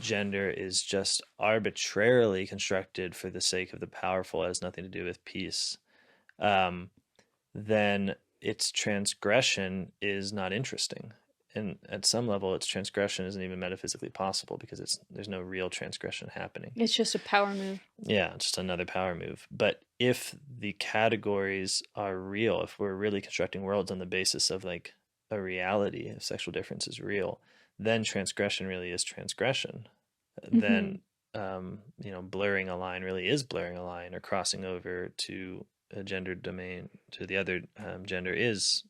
gender is just arbitrarily constructed for the sake of the powerful, it has nothing to do with peace, um, then its transgression is not interesting. And at some level, its transgression isn't even metaphysically possible because there's no real transgression happening. It's just a power move. Yeah, just another power move. But if the categories are real, if we're really constructing worlds on the basis of like a reality, if sexual difference is real, then transgression really is transgression. Hmm. Then, blurring a line really is blurring a line, or crossing over to a gender domain to the other gender is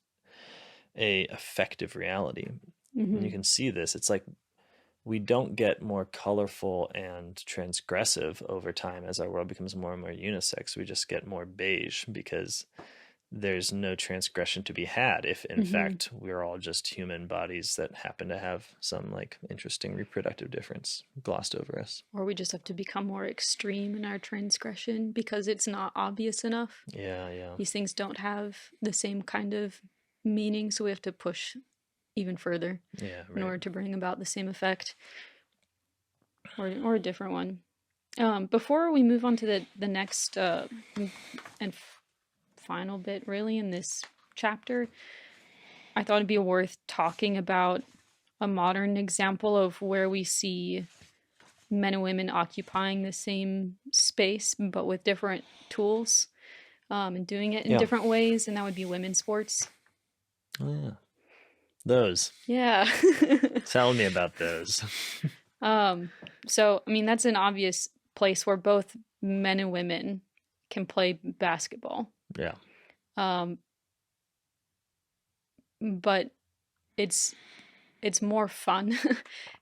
a effective reality. And you Hmm. can see this. It's like we don't get more colorful and transgressive over time as our world becomes more and more unisex. We just get more beige because there's no transgression to be had if, in Hmm. fact, we're all just human bodies that happen to have some like interesting reproductive difference glossed over us. Or we just have to become more extreme in our transgression because it's not obvious enough. Yeah, yeah, These things don't have the same kind of meaning, so we have to push even further yeah, in right. order to bring about the same effect, or a different one. Before we move on to the next and final bit, really, in this chapter, I thought it'd be worth talking about a modern example of where we see men and women occupying the same space but with different tools, and doing it in Yeah. different ways, and that would be women's sports. Oh, yeah. Those. Yeah. Tell me about those. um, so, I mean, that's an obvious place where both men and women can play basketball. Yeah. Um, but it's it's more fun.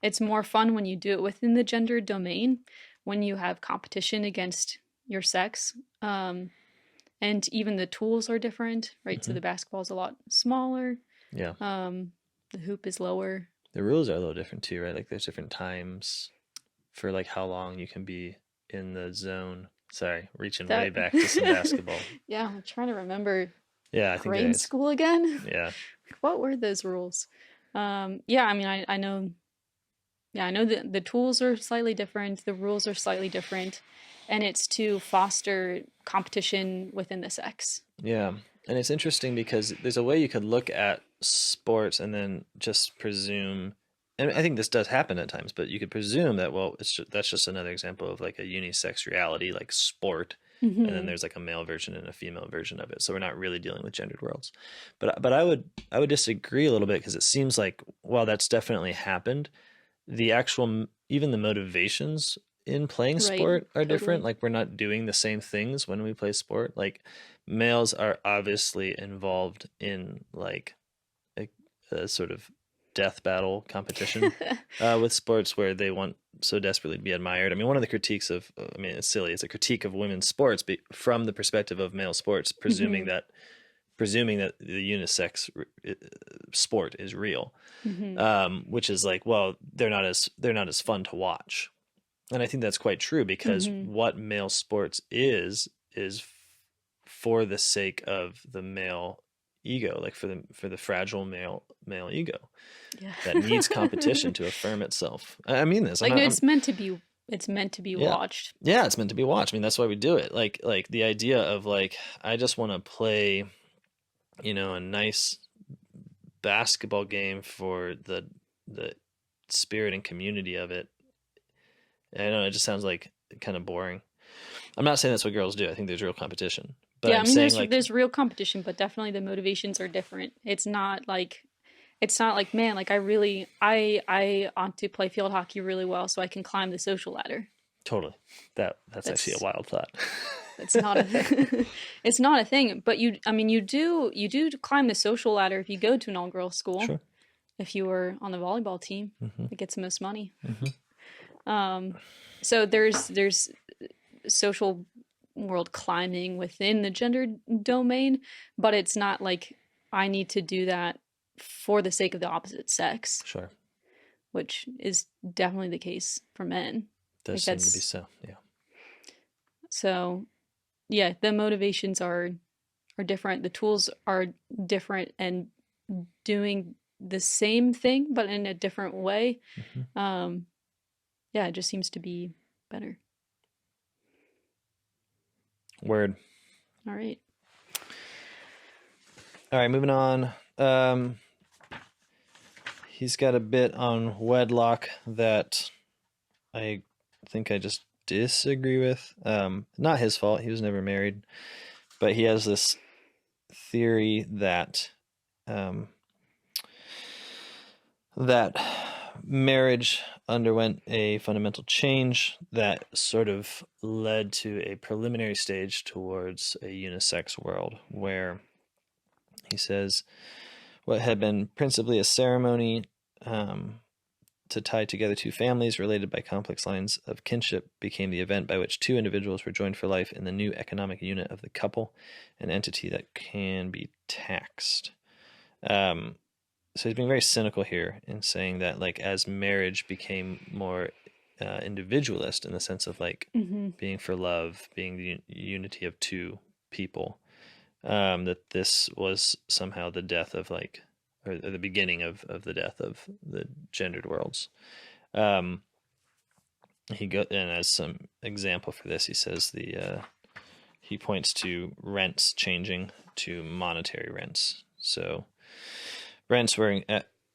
It's more fun when you do it within the gender domain, when you have competition against your sex. And even the tools are different, right? So Hmm. the basketball is a lot smaller. Yeah. The hoop is lower. The rules are a little different too, right? Like there's different times for like how long you can be in the zone. Sorry, reaching way That back to some basketball. yeah, I'm trying to remember Yeah, I think there grade is. school again. Yeah. What were those rules? Yeah, I mean, I know. Yeah, I know that the tools are slightly different, the rules are slightly different, and it's to foster competition within the sex. Yeah. And it's interesting because there's a way you could look at sports and then just presume, and I think this does happen at times, but you could presume that, well, that's just another example of like a unisex reality, like sport. And then Hmm. there's like a male version and a female version of it. So we're not really dealing with gendered worlds. But I would disagree a little bit because it seems like, while that's definitely happened, the actual, even the motivations in playing Right, sport are different. totally. Like we're not doing the same things when we play sport. Like males are obviously involved in like a, a sort of death battle competition with sports where they want so desperately to be admired. I mean, one of the critiques of, I mean, it's silly, it's a critique of women's sports from the perspective of male sports, Hmm. presuming that the unisex sport is real, Hmm. which is like, well, they're not as fun to watch, and I think that's quite true because Hmm. what male sports is for the sake of the male ego, like for the fragile male ego Yeah. that needs competition to affirm itself. I mean this. I'm Like no, not. it's meant to be Yeah, watched. yeah. It's meant to be watched. I mean, that's why we do it. Like the idea of like, I just want to play, a nice basketball game for the spirit and community of it. I know it just sounds like kind of boring. I'm not saying that's what girls do. I think there's real competition, but Yeah, I I'm mean saying there's like, there's real competition, but definitely the motivations are different. It's not like man, like I want to play field hockey really well so I can climb the social ladder. totally, that's actually a That's wild thought. It's not a it's not a thing, but I mean you do climb the social ladder if you go to an all-girls school. Sure. If you were on the volleyball team Hmm. that gets the most money. Hmm. Um so there's social world climbing within the gender domain, but it's not like I need to do that for the sake of the opposite sex, Sure. which is definitely the case for men. Does Like seem to be that's so. Yeah. so yeah, the motivations are different. The tools are different and doing the same thing but in a different way. Hmm. Um, yeah, it just seems to be better. Word. All right. All right, moving on. He's got a bit on wedlock that I think I just disagree with. Not his fault. He was never married, but he has this theory um, that marriage underwent a fundamental change that sort of led to a preliminary stage towards a unisex world where he says what had been principally a ceremony um, to tie together two families related by complex lines of kinship became the event by which two individuals were joined for life in the new economic unit of the couple, an entity that can be taxed. Um, so he's being very cynical here in saying that, like, as marriage became more individualist in the sense of like Mm-hmm. being for love, being the unity of two people, that this was somehow the death of like, or the beginning of the death of the gendered worlds. Um, and as some example for this, he says he points to rents changing to monetary rents. So rents were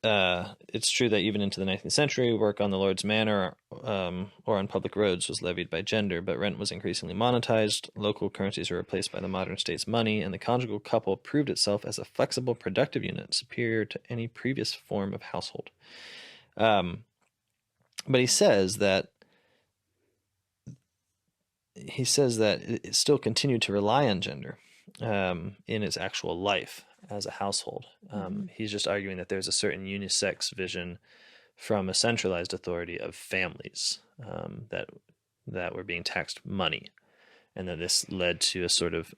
it's true that even into the 19th century, work on the Lord's manor or on public roads was levied by gender, but rent was increasingly monetized. Local currencies were replaced by the modern state's money, and the conjugal couple proved itself as a flexible, productive unit superior to any previous form of household. Um, but he says that it still continued to rely on gender in its actual life as a household. Mm-hmm. He's just arguing that there's a certain unisex vision from a centralized authority of families that were being taxed money, and that this led to a sort of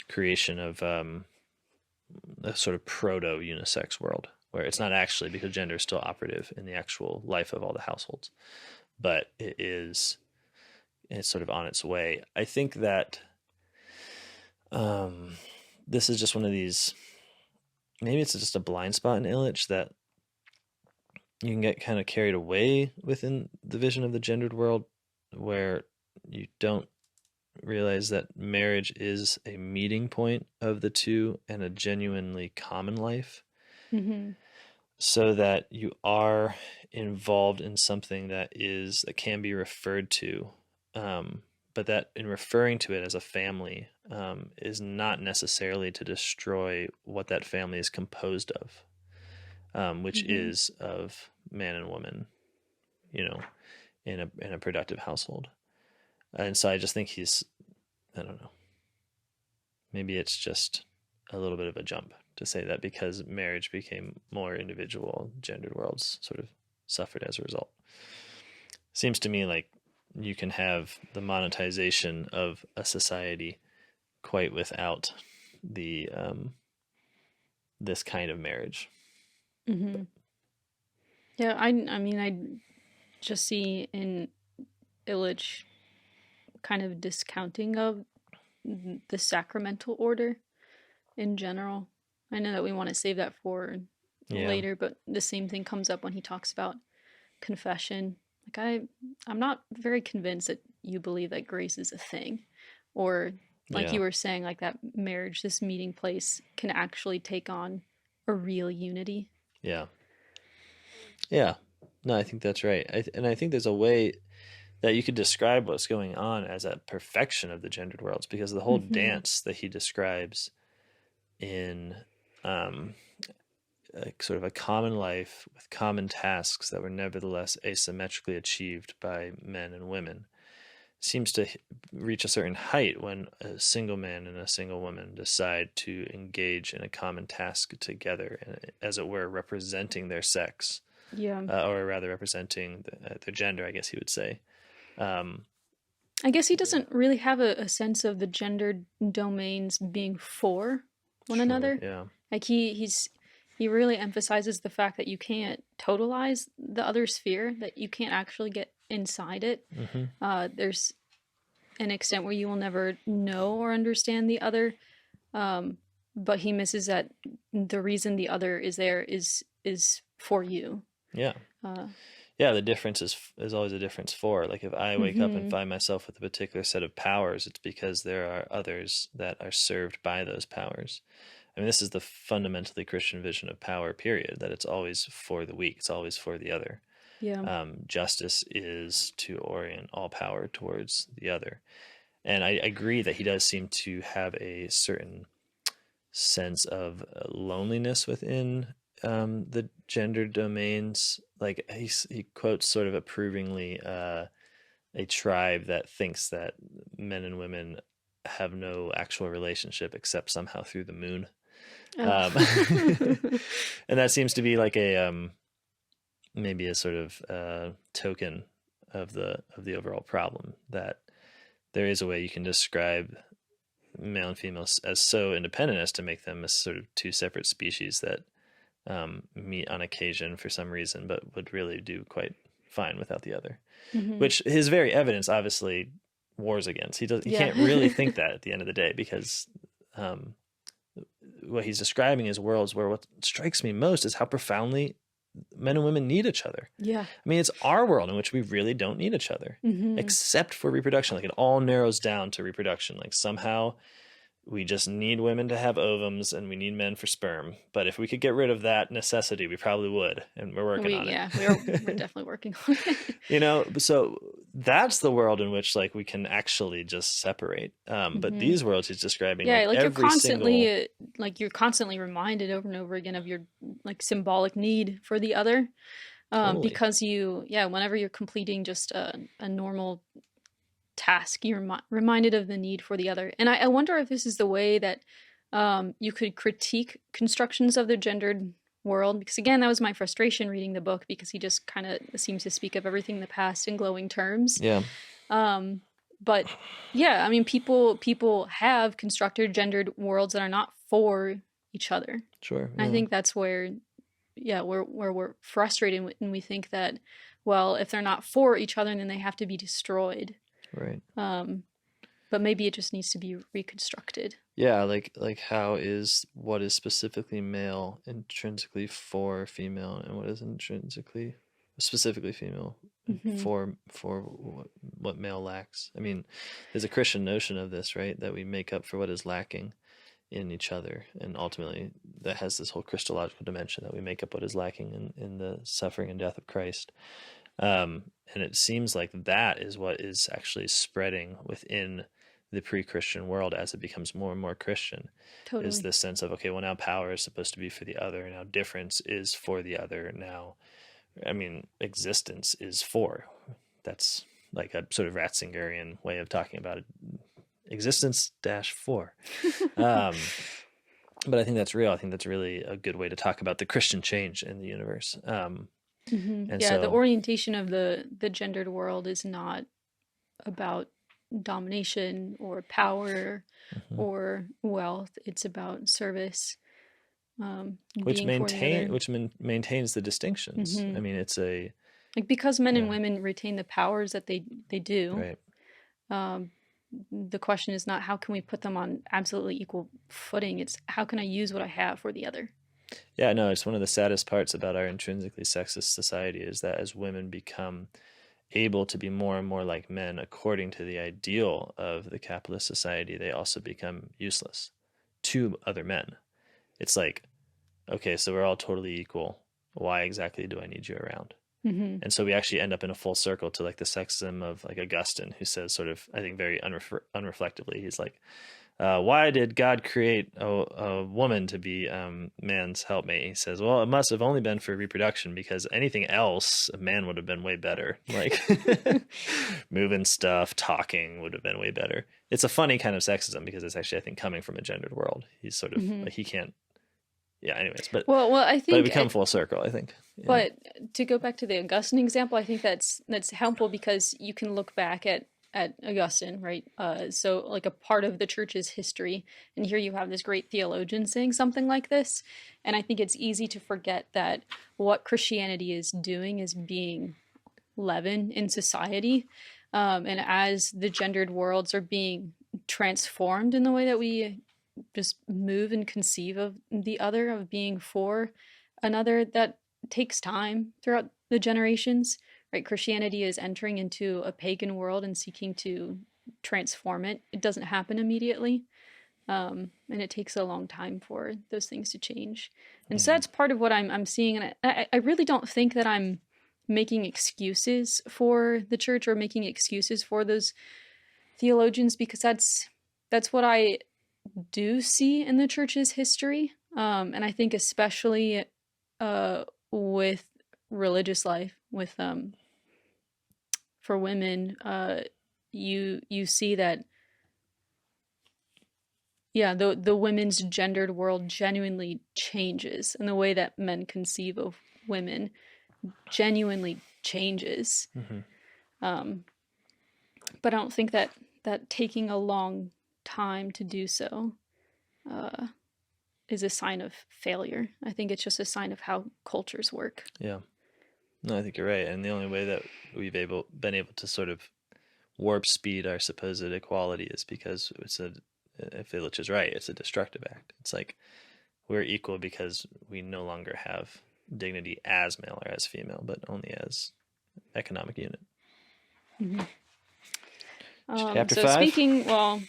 creation of a sort of proto unisex world. where it's not actually, because gender is still operative in the actual life of all the households, but it's sort of on its way. I think that um, this is just one of these. Maybe it's just a blind spot in Illich that you can get kind of carried away within the vision of the gendered world, where you don't realize that marriage is a meeting point of the two and a genuinely common life, Mm-hmm. so that you are involved in something that can be referred to, um, but that in referring to it as a family, is not necessarily to destroy what that family is composed of, which Mm-hmm. is of man and woman, you know, in a productive household. And so I just think I don't know, maybe it's just a little bit of a jump to say that because marriage became more individual, gendered worlds sort of suffered as a result. Seems to me like you can have the monetization of a society quite without the this kind of marriage. Mm-hmm. Yeah, I mean, I just see in Illich kind of discounting of the sacramental order in general. I know that we want to save that for Yeah, later, but the same thing comes up when he talks about confession. Like I'm not very convinced that you believe that grace is a thing, or like yeah, you were saying, like that marriage, this meeting place, can actually take on a real unity. yeah, yeah. No, I think that's right. And I think there's a way that you could describe what's going on as a perfection of the gendered worlds, because the whole Mm-hmm. dance that he describes in um, sort of a common life with common tasks that were nevertheless asymmetrically achieved by men and women seems to reach a certain height when a single man and a single woman decide to engage in a common task together, as it were, representing their sex, Yeah. or rather representing their gender, I guess you would say. Um, I guess he doesn't really have a sense of the gendered domains being for one sure, another. yeah, Like he really emphasizes the fact that you can't totalize the other sphere, that you can't actually get inside it. hmm, There's an extent where you will never know or understand the other, um, but he misses that the reason the other is there is for you. yeah. Uh, Yeah, the difference is always a difference for. Like if I wake up and mm-hmm. find myself with a particular set of powers, it's because there are others that are served by those powers. I mean, this is the fundamentally Christian vision of power, period, that it's always for the weak, it's always for the other. Yeah. Justice is to orient all power towards the other. And I agree that he does seem to have a certain sense of loneliness within the gender domains. Like he quotes sort of approvingly a tribe that thinks that men and women have no actual relationship except somehow through the moon. Oh. Um, and that seems to be like a maybe a sort of token of the overall problem, that there is a way you can describe male and female as so independent as to make them as sort of two separate species that meet on occasion for some reason, but would really do quite fine without the other. Mm-hmm. Which his very evidence obviously wars against. He Yeah. can't really think that at the end of the day, because um, what he's describing is worlds where what strikes me most is how profoundly men and women need each other. Yeah. I mean, it's our world in which we really don't need each other, Mm-hmm. except for reproduction. Like it all narrows down to reproduction. Like somehow we just need women to have ovums and we need men for sperm. But if we could get rid of that necessity, we probably would, and we're working We on yeah, we're it. definitely working on it. So that's the world in which like we can actually just separate. But Hmm. these worlds he's describing, Yeah, like like every single, you're constantly reminded over and over again of your like symbolic need for the other. totally, Because whenever you're completing just a normal task, you're reminded of the need for the other. And I wonder if this is the way that you could critique constructions of the gendered world. Because again, that was my frustration reading the book, because he just kind of seems to speak of everything in the past in glowing terms. yeah, Um, but yeah, I mean, people have constructed gendered worlds that are not for each other. sure, I yeah, think that's where where we're frustrated and we think that, well, if they're not for each other, then they have to be destroyed. Right. But maybe it just needs to be reconstructed. Yeah, like how is what is specifically male intrinsically for female, and what is intrinsically specifically female Hmm. for what male lacks. I mean, there's a Christian notion of this, right? That we make up for what is lacking in each other, and ultimately that has this whole Christological dimension that we make up what is lacking in the suffering and death of Christ. And it seems like that is what is actually spreading within the pre-Christian world as it becomes more and more Christian, is Totally. this sense of, okay, well, now power is supposed to be for the other, now difference is for the other, now, I mean, existence is for. That's like a sort of Ratzingerian way of talking about it. Existence dash for. Um, but I think that's real. I think that's really a good way to talk about the Christian change in the universe. And Yeah, the so, orientation of the gendered world is not about domination or power mhm. or wealth. It's about service, which being for the other. maintains the distinctions. I Hmm. mean, it's a Like because men and yeah, women retain the powers that they do. right. Um, the question is not how can we put them on absolutely equal footing. It's how can I use what I have for the other. Yeah, no, it's one of the saddest parts about our intrinsically sexist society is that as women become able to be more and more like men according to the ideal of the capitalist society, they also become useless to other men. It's like, okay, so we're all totally equal. Why exactly do I need you around? Hmm. And so we actually end up in a full circle to like the sexism of like Augustine, who says sort of, I think very unreflectively, he's like, why did God create a woman to be man's helpmate? He says, well, it must have only been for reproduction because anything else, a man would have been way better. Like moving stuff, talking would have been way better. It's a funny kind of sexism because it's actually, I think, coming from a gendered world. He's sort of, Hmm. like, he can't, yeah, anyways, but, Well, I but it think, become full circle, I think. Yeah. but to go back to the Augustine example, I think that's helpful because you can look back at Augustine, right? So like a part of the church's history, and here you have this great theologian saying something like this, and I think it's easy to forget that what Christianity is doing is being leaven in society, and as the gendered worlds are being transformed in the way that we just move and conceive of the other, of being for another, that takes time throughout the generations, right? Christianity is entering into a pagan world and seeking to transform it. It doesn't happen immediately, and it takes a long time for those things to change. And so Mm-hmm. that's part of what I'm seeing. And I really don't think that I'm making excuses for the church or making excuses for those theologians, because that's what I do see in the church's history. And I think especially with religious life, with for women, you see that, yeah, the women's gendered world genuinely changes, and the way that men conceive of women genuinely changes. Mm-hmm. Um, but I don't think that taking a long time to do so uh, is a sign of failure. I think it's just a sign of how cultures work. Yeah. No, I think you're right. And the only way that been able to sort of warp speed our supposed equality is because if Illich is right, it's a destructive act. It's like we're equal because we no longer have dignity as male or as female, but only as economic unit. Mhm. Chapter So 5? No?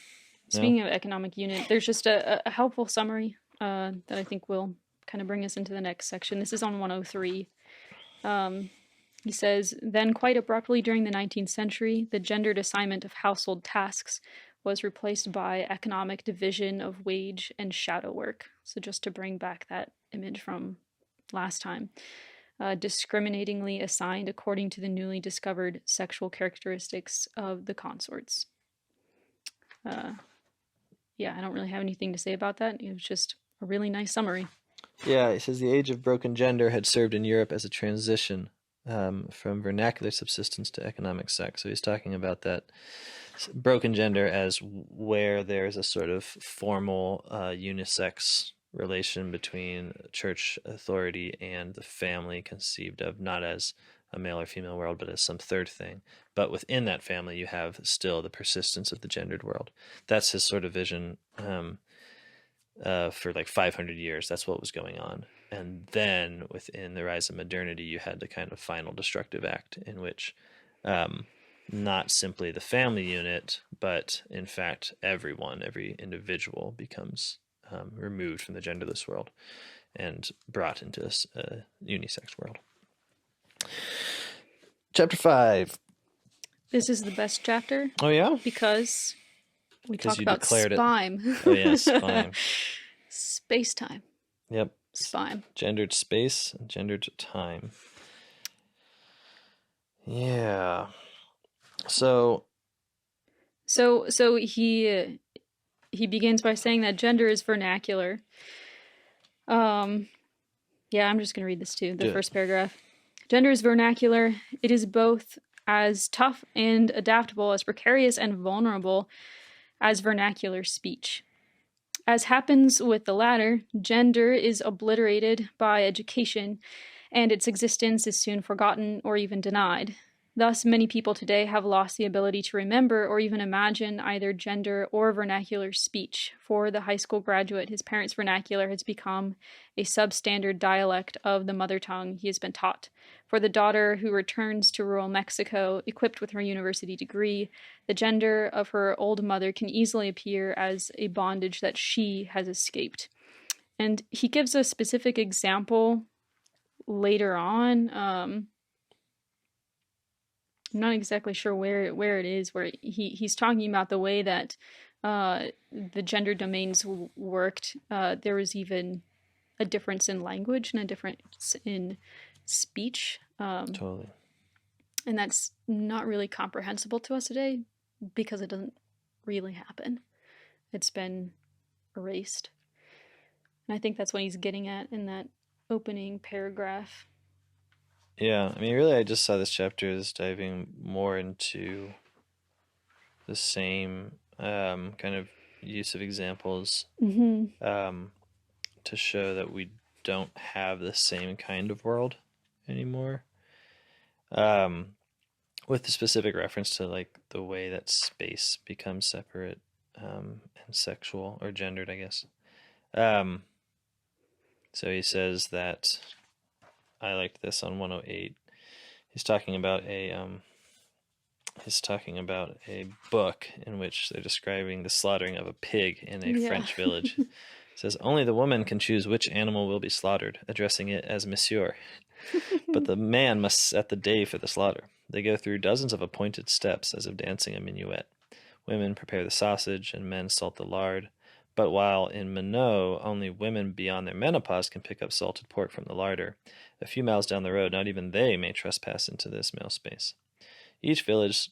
speaking of economic unit, there's just a helpful summary that I think will kind of bring us into the next section. This is on 103. Um, he says, then quite abruptly during the 19th century, the gendered assignment of household tasks was replaced by economic division of wage and shadow work. So just to bring back that image from last time, discriminatingly assigned according to the newly discovered sexual characteristics of the consorts. Uh, yeah, I don't really have anything to say about that. It was just a really nice summary. Yeah, it says the age of broken gender had served in Europe as a transition from vernacular subsistence to economic sex. So he's talking about that broken gender as where there's a sort of formal unisex relation between church authority and the family, conceived of not as a male or female world, but as some third thing. But within that family, you have still the persistence of the gendered world. That's his sort of vision for like 500 years. That's what was going on. And then within the rise of modernity, you had the kind of final destructive act in which um, not simply the family unit, but in fact, everyone, every individual becomes removed from the genderless world and brought into a unisex world. Chapter 5. This is the best chapter Oh, yeah? because we Because talk you about declared it. spime. Oh, yeah, spime. Space-time. Yep. Spime. Gendered space and gendered time. Yeah. So he begins by saying that gender is vernacular. Yeah, I'm just going to read this too, the first paragraph. Gender is vernacular. It is both as tough and adaptable, as precarious and vulnerable as vernacular speech. As happens with the latter, gender is obliterated by education, and its existence is soon forgotten or even denied. Thus, many people today have lost the ability to remember or even imagine either gender or vernacular speech. For the high school graduate, his parents' vernacular has become a substandard dialect of the mother tongue he has been taught. For the daughter who returns to rural Mexico, equipped with her university degree, the gender of her old mother can easily appear as a bondage that she has escaped. And he gives a specific example later on. I'm not exactly sure where it is, where he's talking about the way that the gender domains worked. There was even a difference in language and a difference in speech. totally. And that's not really comprehensible to us today because it doesn't really happen. It's been erased. And I think that's what he's getting at in that opening paragraph. Yeah, I mean, really, I just saw this chapter as diving more into the same kind of use of examples to show that we don't have the same kind of world anymore. With the specific reference to like the way that space becomes separate and sexual or gendered, I guess. Um, so he says that I liked this on 108. He's talking about a book in which they're describing the slaughtering of a pig in a French village. It says only the woman can choose which animal will be slaughtered, addressing it as monsieur. But the man must set the day for the slaughter. They go through dozens of appointed steps as if dancing a minuet. Women prepare the sausage and men salt the lard. But while in Minot, only women beyond their menopause can pick up salted pork from the larder, a few miles down the road, not even they may trespass into this male space. Each village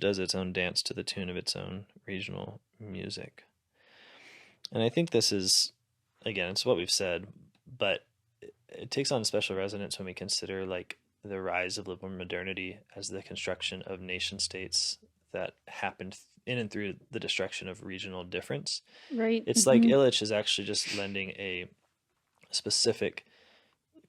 does its own dance to the tune of its own regional music. And I think this is, again, it's what we've said, but it takes on special resonance when we consider like the rise of liberal modernity as the construction of nation states that happened in and through the destruction of regional difference. Right. It's like Illich is actually just lending a specific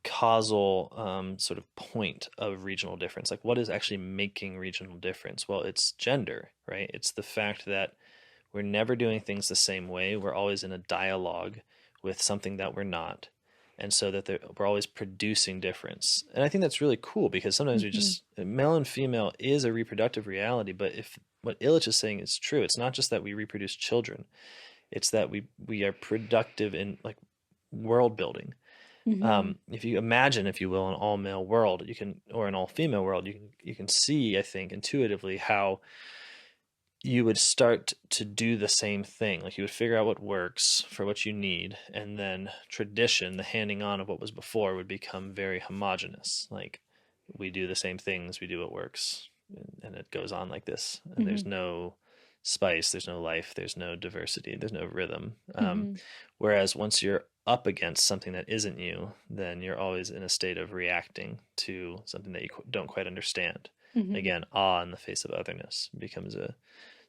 causal sort of point of regional difference. Like, what is actually making regional difference? Well, it's gender, right? It's the fact that we're never doing things the same way. We're always in a dialogue with something that we're not. And so that we're always producing difference. And I think that's really cool because sometimes we just, male and female is a reproductive reality. But if what Illich is saying is true, it's not just that we reproduce children, it's that we are productive in like world building. If you imagine, if you will, an all male world, you can, or an all female world, you can see, I think, intuitively how you would start to do the same thing. Like you would figure out what works for what you need, and then tradition, the handing on of what was before, would become very homogenous. Like we do the same things, we do what works, and it goes on like this. And there's no spice, there's no life, there's no diversity, there's no rhythm. Whereas once you're up against something that isn't you, then you're always in a state of reacting to something that you don't quite understand. Again, awe in the face of otherness becomes a.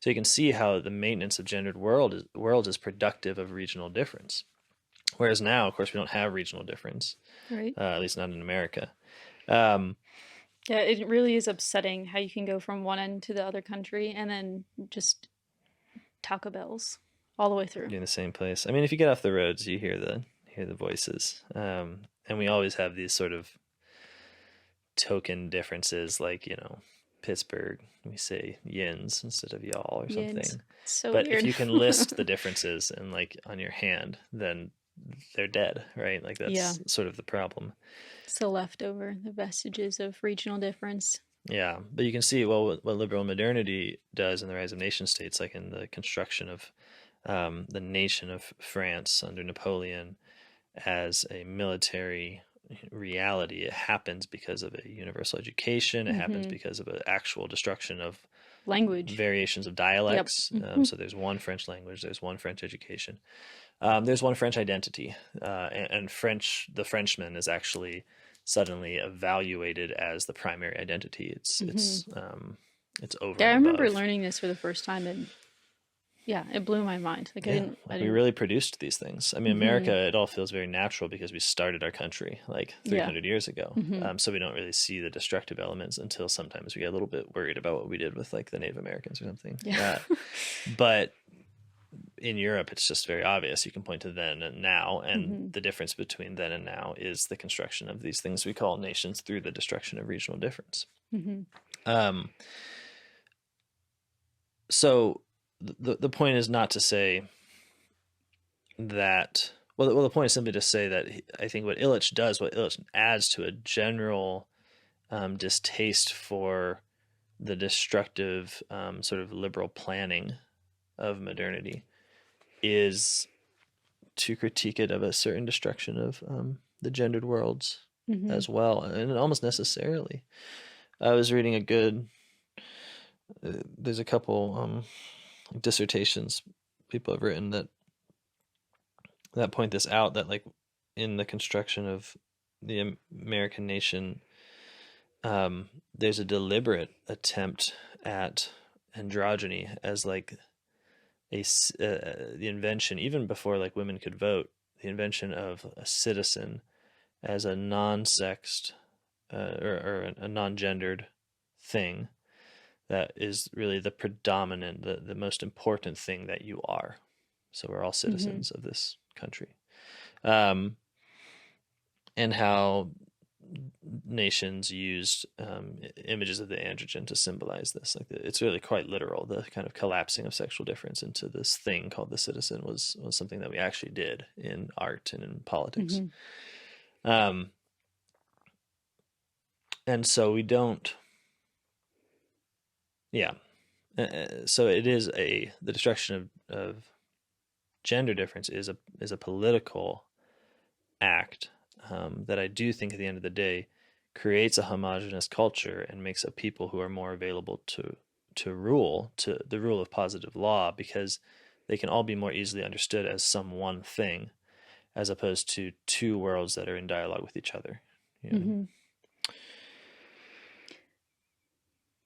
So you can see how the maintenance of gendered worlds is productive of regional difference. Whereas now, of course, we don't have regional difference, Right. at least not in America. Um, Yeah, it really is upsetting how you can go from one end to the other country and then just Taco Bells all the way through. you're in the same place. I mean, if you get off the roads, you hear the voices, and we always have these sort of token differences, like Pittsburgh, we say yins instead of y'all or Yins. something. So But if weird. you can list the differences and like on your hand, then they're dead, right? Like Yeah. that's sort of the problem. It's the leftover, the vestiges of regional difference. Yeah, but you can see well what liberal modernity does in the rise of nation states, like in the construction of the nation of France under Napoleon as a military reality. It happens because of a universal education. It happens Mm-hmm. because of an actual destruction of Language. variations of Yep. dialects. Mm-hmm. So there's one French language, there's one French education, there's one French identity, and French. The Frenchman is actually suddenly evaluated as the primary identity. Mm-hmm. It's over Yeah, I and remember above. learning this for the first time, and yeah, it blew my mind. Like Yeah, I like we didn't. really produced these things. I mean, Mm-hmm. America, it all feels very natural because we started our country like Yeah. 300 years ago. Mm-hmm. So we don't really see the destructive elements until sometimes we get a little bit worried about what we did with like the Native Americans or something. Yeah. But in Europe, it's just very obvious. You can point to then and now, and Mm-hmm. the difference between then and now is the construction of these things we call nations through the destruction of regional difference. Mm-hmm. Um, so the point is not to say that. Well, the point is simply to say that I think what Illich adds to a general distaste for the destructive sort of liberal planning of modernity is to critique it of a certain destruction of the gendered worlds Mm-hmm. as well, and almost necessarily. I was reading a good. There's a couple dissertations people have written that point this out, that like in the construction of the American nation, there's a deliberate attempt at androgyny as like the invention, even before like women could vote, the invention of a citizen as a non-sexed or a non-gendered thing that is really the predominant, the most important thing that you are. So we're all Mm-hmm. citizens of this country, um, and how nations used images of the androgen to symbolize this. Like it's really quite literal. The kind of collapsing of sexual difference into this thing called the citizen was something that we actually did in art and in politics. Mm-hmm. Um, and so we don't. Yeah. So it is the destruction of gender difference is a political act that I do think at the end of the day creates a homogenous culture and makes a people who are more available to the rule of positive law, because they can all be more easily understood as some one thing as opposed to two worlds that are in dialogue with each other. You know? Mm-hmm.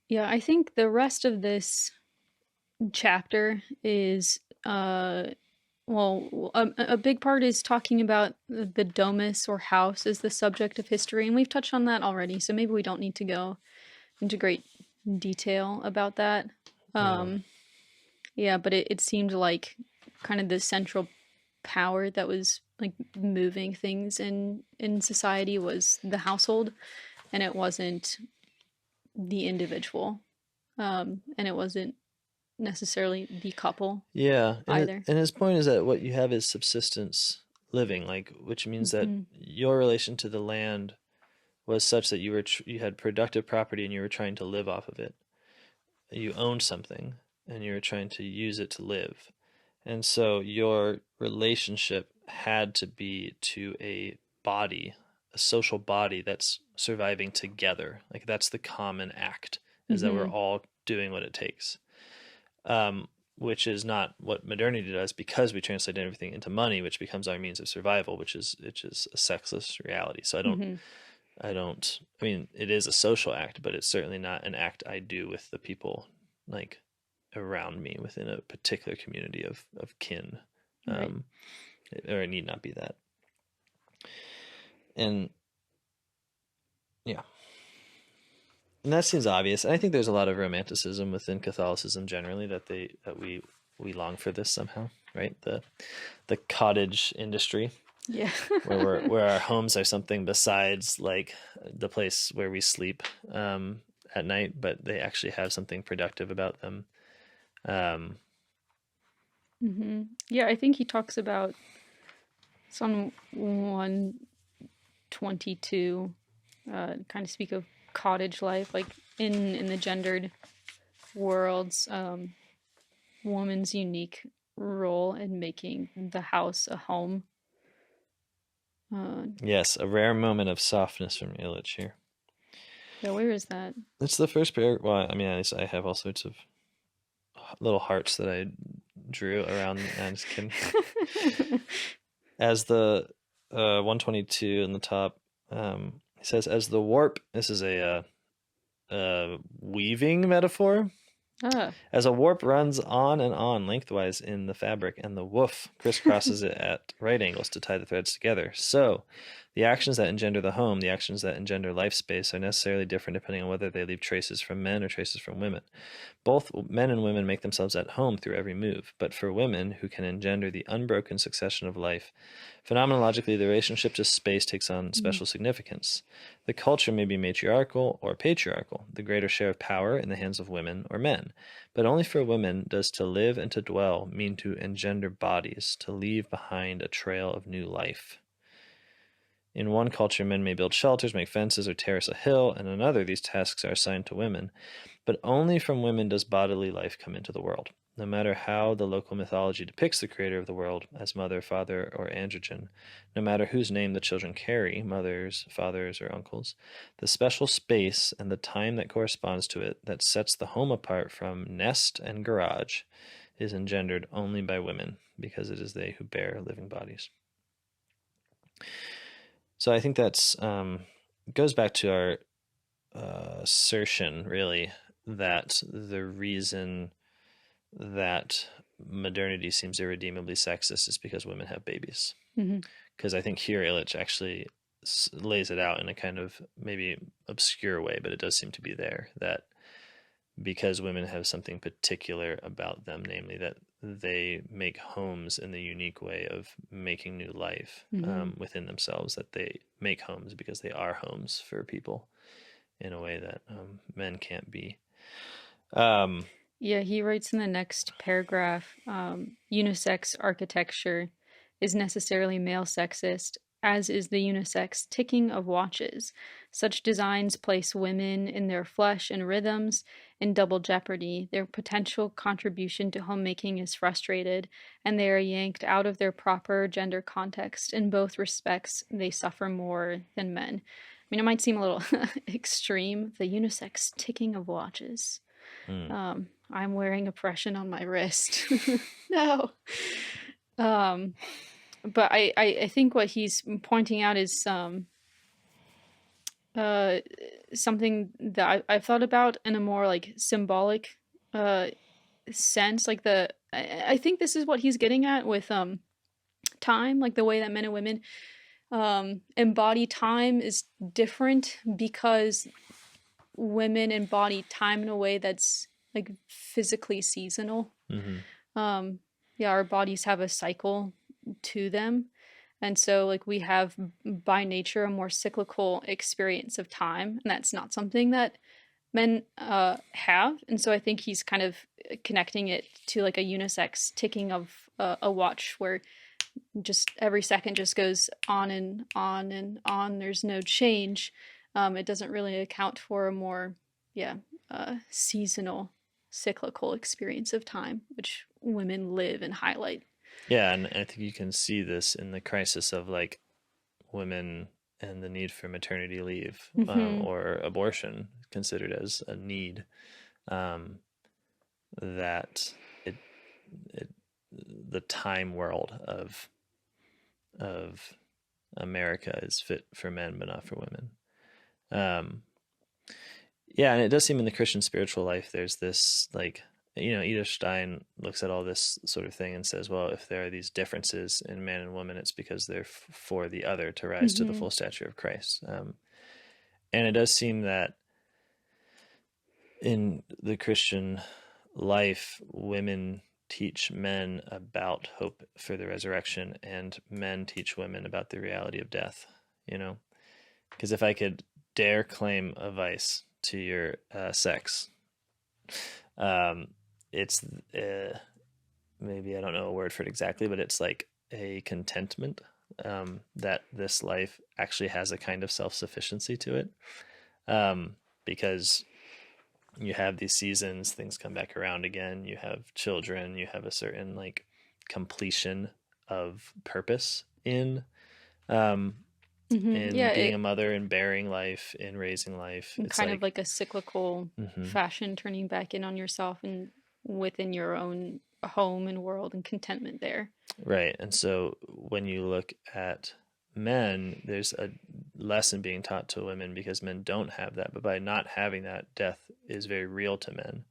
Yeah, I think the rest of this chapter is well, a big part is talking about the domus or house as the subject of history, and we've touched on that already, so maybe we don't need to go into great detail about that. Yeah. Um, yeah, but it seemed like kind of the central power that was like moving things in society was the household, and it wasn't the individual, and it wasn't necessarily the couple Yeah, either. and his point is that what you have is subsistence living, like which means that Mm-hmm. your relation to the land was such that you had productive property and you were trying to live off of it. You owned something and you were trying to use it to live. And so your relationship had to be to a body, a social body that's surviving together. Like that's the common act, is that we're Mm-hmm. all doing what it takes. Um, which is not what modernity does, because we translate everything into money, which becomes our means of survival, which is a sexless reality. So Mm-hmm. I mean, it is a social act, but it's certainly not an act I do with the people like around me within a particular community of kin. Right. Um, or it need not be that. And yeah, and that seems obvious. And I think there's a lot of romanticism within Catholicism generally that we long for this somehow, right? The cottage industry Yeah. where our homes are something besides like the place where we sleep at night, but they actually have something productive about them. Um, Yeah, I think he talks about it's on 122, kind of speak of cottage life, like in the gendered worlds, woman's unique role in making the house a home. Uh, yes, a rare moment of softness from Illich here. yeah, where is that? It's the first paragraph. Well, I mean, I have all sorts of little hearts that I drew around. I'm just kidding. As the 122 in the top, it says, as the warp, this is a weaving metaphor. Ah. As a warp runs on and on lengthwise in the fabric, and the woof crisscrosses it at right angles to tie the threads together. So, the actions that engender the home, the actions that engender life space, are necessarily different depending on whether they leave traces from men or traces from women. Both men and women make themselves at home through every move, but for women, who can engender the unbroken succession of life, phenomenologically, the relationship to space takes on Mm. special significance. The culture may be matriarchal or patriarchal, the greater share of power in the hands of women or men. But only for women does to live and to dwell mean to engender bodies, to leave behind a trail of new life. In one culture, men may build shelters, make fences, or terrace a hill. In another, these tasks are assigned to women. But only from women does bodily life come into the world. No matter how the local mythology depicts the creator of the world as mother, father, or androgen, no matter whose name the children carry, mothers, fathers, or uncles, the special space and the time that corresponds to it that sets the home apart from nest and garage is engendered only by women, because it is they who bear living bodies. So I think that's goes back to our assertion, really, that the reason that modernity seems irredeemably sexist is because women have babies. Mm-hmm. Because I think here Illich actually lays it out in a kind of maybe obscure way, but it does seem to be there, that because women have something particular about them, namely that they make homes in the unique way of making new life Mm-hmm. within themselves, that they make homes because they are homes for people in a way that men can't be. Um, Yeah, he writes in the next paragraph, unisex architecture is necessarily male sexist, as is the unisex ticking of watches. Such designs place women in their flesh and rhythms in double jeopardy. Their potential contribution to homemaking is frustrated, and they are yanked out of their proper gender context. In both respects, they suffer more than men. I mean, it might seem a little extreme, the unisex ticking of watches. hmm. I'm wearing oppression on my wrist. No. Um, but I think what he's pointing out is uh, something that I've thought about in a more like symbolic uh, sense. Like I think this is what he's getting at with time, like the way that men and women embody time is different because women embody time in a way that's like physically seasonal. Mm-hmm. um yeah, our bodies have a cycle to them, and so like we have by nature a more cyclical experience of time, and that's not something that men have. And so I think he's kind of connecting it to like a unisex ticking of a watch where just every second just goes on and on and on, there's no change. It doesn't really account for a more, yeah, seasonal cyclical experience of time, which women live and highlight. Yeah, and I think you can see this in the crisis of like women and the need for maternity leave Mm-hmm. or abortion considered as a need. Um, that it, it the time world of America is fit for men but not for women. Um, yeah, and it does seem in the Christian spiritual life there's this like Edith Stein looks at all this sort of thing and says, well, if there are these differences in man and woman, it's because they're for the other to rise to the Mm-hmm. full stature of Christ. And it does seem that in the Christian life, women teach men about hope for the resurrection, and men teach women about the reality of death. You know, because if I could dare claim a vice to your sex, um, it's maybe I don't know a word for it exactly, but it's like a contentment, that this life actually has a kind of self sufficiency to it, because you have these seasons, things come back around again, you have children, you have a certain like completion of purpose um, Mm-hmm. in Yeah, being a it mother and bearing life, in raising life. in It's kind of like, like a cyclical mm-hmm. fashion, turning back in on yourself and within your own home and world and contentment there. Right. And so when you look at men, there's a lesson being taught to women because men don't have that. But by not having that, death is very real to men.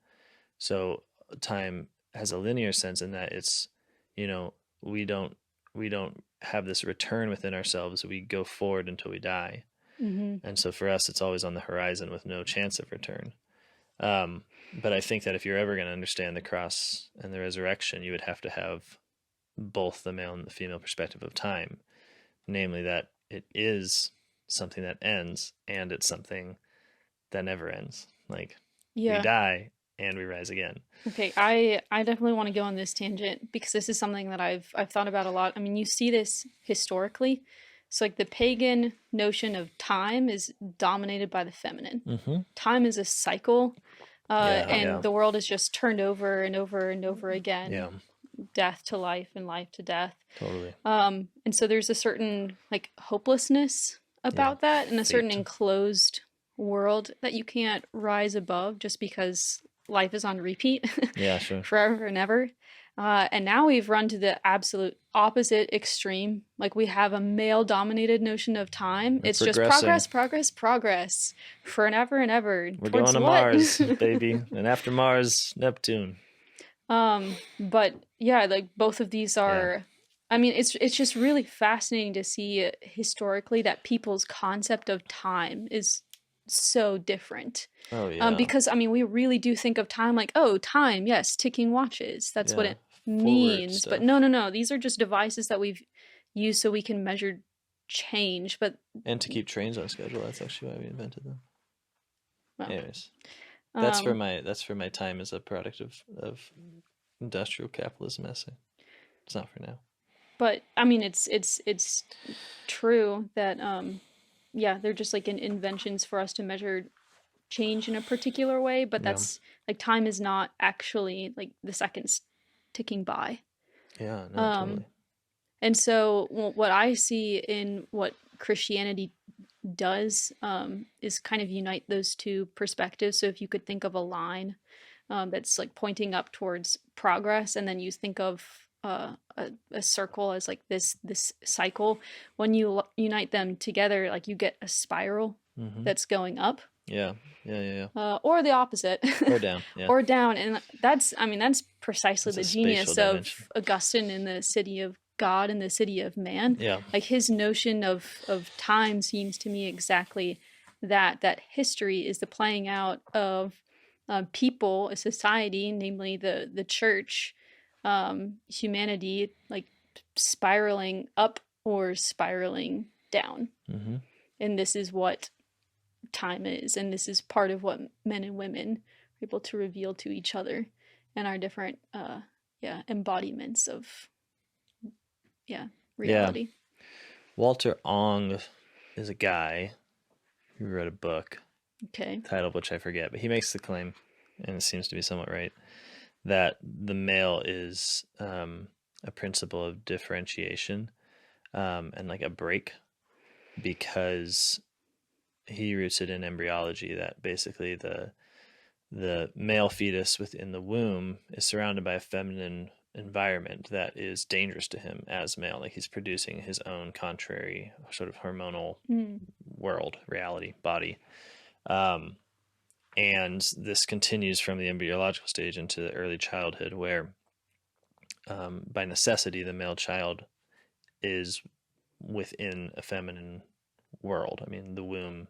So time has a linear sense in that it's, you know, we don't we don't have this return within ourselves. We go forward until we die. Mm-hmm. And so for us, it's always on the horizon with no chance of return. But I think that if you're ever going to understand the cross and the resurrection, you would have to have both the male and the female perspective of time, namely that it is something that ends and it's something that never ends. Like we Yeah. die and we rise again. Okay, I definitely want to go on this tangent because this is something that I've thought about a lot. I mean, you see this historically. So like the pagan notion of time is dominated by the feminine. Mm-hmm. Time is a cycle, Yeah, and yeah, the world is just turned over and over and over again, yeah, death to life and life to death. totally. And so there's a certain like hopelessness Yeah, about that, and a certain fate. enclosed world that you can't rise above just because life is on repeat Yeah, sure. forever and ever. And now we've run to the absolute opposite extreme. Like we have a male dominated notion of time. We're It's just progressing. progress, progress, progress for an ever and ever. We're going Towards to what? Mars, baby. And after Mars, Neptune. But yeah, like both of these Yeah. are, I mean, it's just really fascinating to see historically that people's concept of time is so different. Oh, yeah. Because I mean, we really do think of time like, oh, time, yes, ticking watches. That's what Yeah. it Forward means. But no, stuff. no, no. These are just devices that we've used so we can measure change. But And to keep trains on schedule. That's actually why we invented them. well, Anyways, um, that's for my time as a product of industrial capitalism essay. It's not for now. but I mean, it's true that yeah, they're just like inventions for us to measure change in a particular way, but Yeah. that's like time is not actually like the seconds ticking by. Yeah, no, Um, totally. and so what I see in what Christianity does is kind of unite those two perspectives. So if you could think of a line that's like pointing up towards progress, and then you think of a circle as like this cycle. When you unite them together, like you get a spiral Mm-hmm. that's going up, Yeah. Yeah, yeah, yeah. or the opposite, Or down. Yeah. or down. And that's, I mean, that's precisely It's a the spatial genius dimension. of Augustine in the City of God and the City of Man. Yeah. Like his notion of time seems to me exactly that history is the playing out of people, a society, namely the church, humanity, like spiraling up or spiraling down. Mm-hmm. And this is what time is, and this is part of what men and women are able to reveal to each other and our different yeah, embodiments of yeah, Yeah. reality. Walter Ong is a guy who wrote a book, Okay. title of which I forget, but he makes the claim, and it seems to be somewhat right, that the male is a principle of differentiation, and like a break, because he roots it in embryology, that basically the male fetus within the womb is surrounded by a feminine environment that is dangerous to him as male. Like he's producing his own contrary sort of hormonal Mm. world, reality, body. Um, And this continues from the embryological stage into early childhood, where by necessity, the male child is within a feminine world. I mean, the womb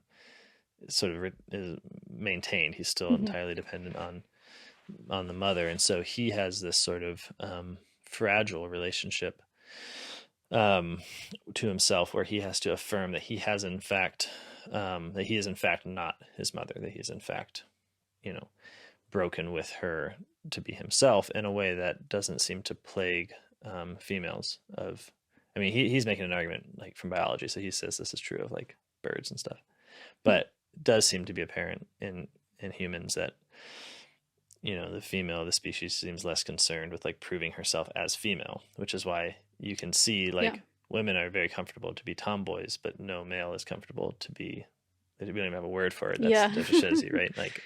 sort of is maintained. He's still Hmm. entirely dependent on the mother, and so he has this sort of fragile relationship um, to himself, where he has to affirm that he has in fact that he is in fact not his mother, that he is in fact, you know, broken with her to be himself in a way that doesn't seem to plague females. Of, I mean, he's making an argument like from biology, so he says this is true of like birds and stuff, but it does seem to be apparent in humans that, you know, the female of the species seems less concerned with like proving herself as female, which is why you can see Yeah. like women are very comfortable to be tomboys, but no male is comfortable to be. We don't even have a word for it. That's Yeah. deficiency, right? Like,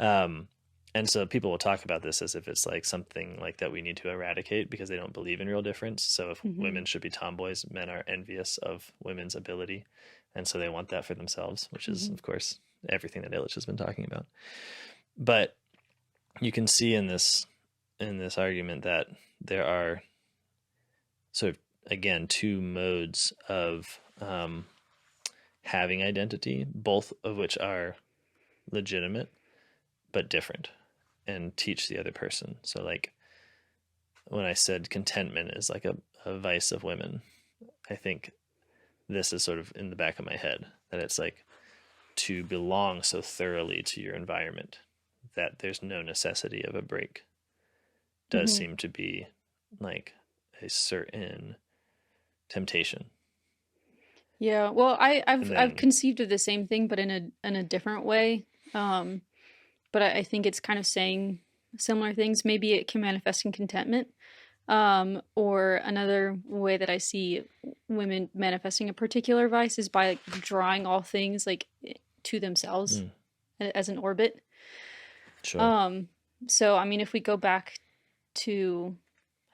um, and so people will talk about this as if it's like something like that we need to eradicate because they don't believe in real difference. So if Hmm. women should be tomboys, men are envious of women's ability, and so they want that for themselves, which is Hmm. of course everything that Illich has been talking about. But you can see in this argument that there are sort of, again, two modes of having identity, both of which are legitimate but different, and teach the other person. So like when I said contentment is like a vice of women, I think this is sort of in the back of my head, that it's like to belong so thoroughly to your environment that there's no necessity of a break does Hmm. seem to be like a certain temptation. Yeah. Well, And I've then, conceived of the same thing, but in a different way. But I think it's kind of saying similar things. Maybe it can manifest in contentment. Or another way that I see women manifesting a particular vice is by like drawing all things like to themselves mm, as an orbit. sure. Um, so I mean, if we go back to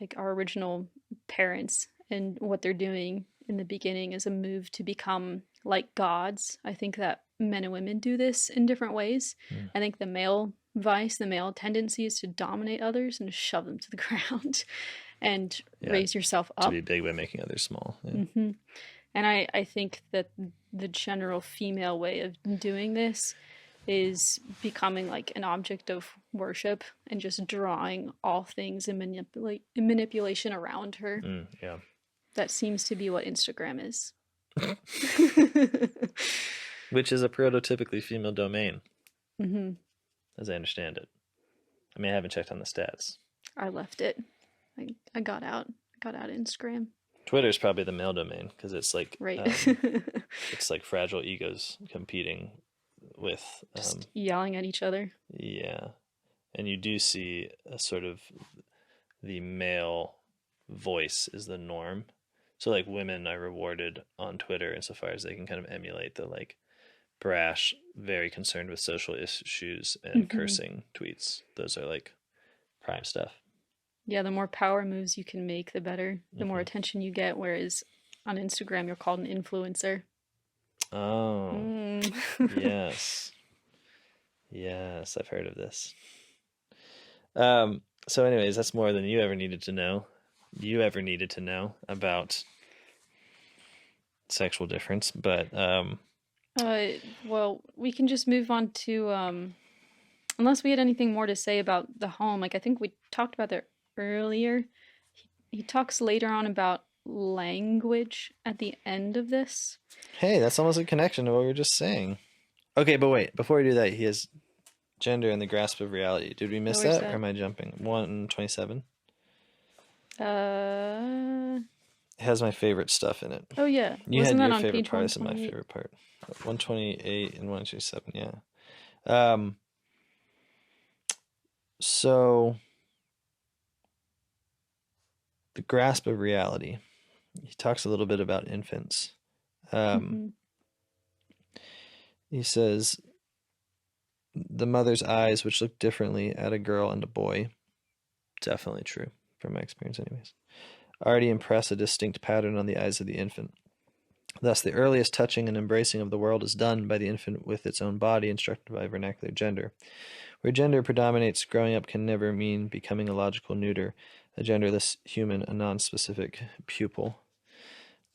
like our original parents and what they're doing in the beginning is a move to become like gods. I think that men and women do this in different ways. Mm, I think the male vice, the male tendency is to dominate others and shove them to the ground and yeah, raise yourself to up. be big by making others small. Yeah. Hmm. And I think that the general female way of doing this is becoming like an object of worship and just drawing all things and manipulation around her. Yeah. That seems to be what Instagram is. Which is a prototypically female domain, Hmm. as I understand it. I mean, I haven't checked on the stats. I left it. I got out. Got out of Instagram. Twitter is probably the male domain because Right. it's like fragile egos competing with Just yelling at each other. yeah, and you do see a sort of the male voice is the norm. So like women are rewarded on Twitter insofar as they can kind of emulate the like brash, very concerned with social issues and Hmm. cursing tweets. Those are like prime stuff. Yeah, the more power moves you can make, the better. The more Hmm. attention you get. Whereas on Instagram, you're called an influencer. Oh, Mm. yes. Yes, I've heard of this. So anyways, that's more than you ever needed to know. You ever needed to know about sexual difference, but uh, well, we can just move on to unless we had anything more to say about the home. Like I think we talked about that earlier. He talks later on about language at the end of this. hey, that's almost a connection to what we were just saying. Okay, but wait, before we do that, he has gender and the grasp of reality. Did we Oh, miss where's that or that? am I jumping? 127. Uh It has my favorite stuff in it. oh yeah, You wasn't had that your on favorite page part. This is my 128? favorite part. 128 and 127, yeah. Um, so the grasp of reality. He talks a little bit about infants. Um, Mm-hmm. he says the mother's eyes, which look differently at a girl and a boy, definitely true from my experience, anyways, already impress a distinct pattern on the eyes of the infant. Thus, the earliest touching and embracing of the world is done by the infant with its own body, instructed by vernacular gender. Where gender predominates, growing up can never mean becoming a logical neuter, a genderless human, a non-specific pupil.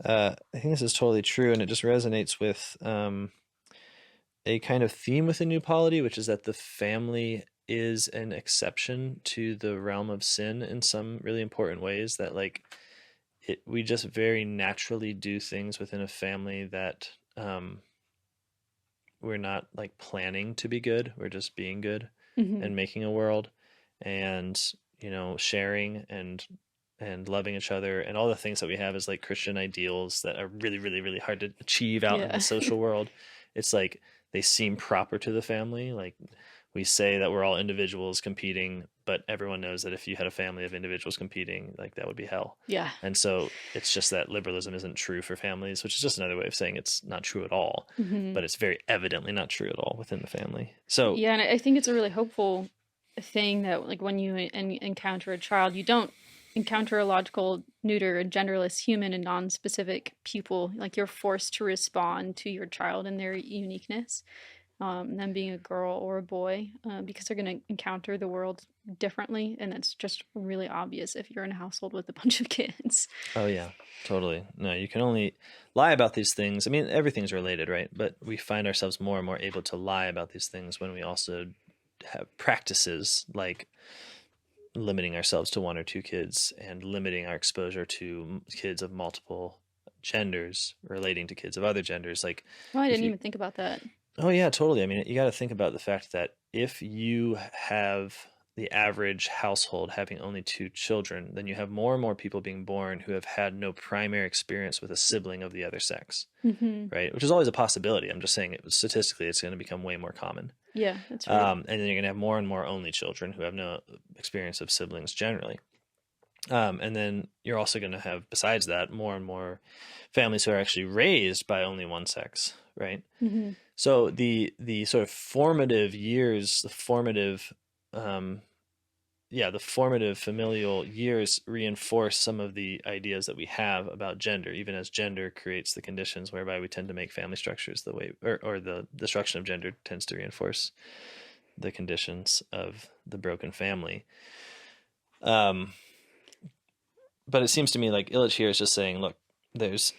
I think this is totally true, and it just resonates with a kind of theme within New Polity, which is that the family is an exception to the realm of sin in some really important ways. That like we just very naturally do things within a family that we're not like planning to be good. We're just being good Hmm. and making a world, and sharing and loving each other, and all the things that we have as like Christian ideals that are really really really hard to achieve out in the Yeah. social world. It's like they seem proper to the family. Like we say that we're all individuals competing, but everyone knows that if you had a family of individuals competing, like that would be hell. Yeah. And so it's just that liberalism isn't true for families, which is just another way of saying it's not true at all, Hmm. but it's very evidently not true at all within the family. So, Yeah, and I think it's a really hopeful thing that like when you encounter a child, you don't encounter a logical, neuter, a genderless human, a non-specific pupil. Like you're forced to respond to your child and their uniqueness, them being a girl or a boy, because they're going to encounter the world differently, and that's just really obvious if you're in a household with a bunch of kids. oh yeah, totally. No, you can only lie about these things. I mean, everything's related, right? But we find ourselves more and more able to lie about these things when we also have practices like limiting ourselves to one or two kids and limiting our exposure to kids of multiple genders relating to kids of other genders. Like Oh, I if didn't you even think about that. Oh yeah, totally. I mean, you got to think about the fact that if you have the average household having only two children, then you have more and more people being born who have had no primary experience with a sibling of the other sex, Hmm. right? Which is always a possibility. I'm just saying statistically, it's going to become way more common. Yeah, that's right. And then you're going to have more and more only children who have no experience of siblings generally. And then you're also going to have, besides that, more and more families who are actually raised by only one sex, right? Hmm. So the sort of formative years, um, the formative familial years reinforce some of the ideas that we have about gender, even as gender creates the conditions whereby we tend to make family structures the way, or the destruction of gender tends to reinforce the conditions of the broken family. Um, but it seems to me like Illich here is just saying, look, there's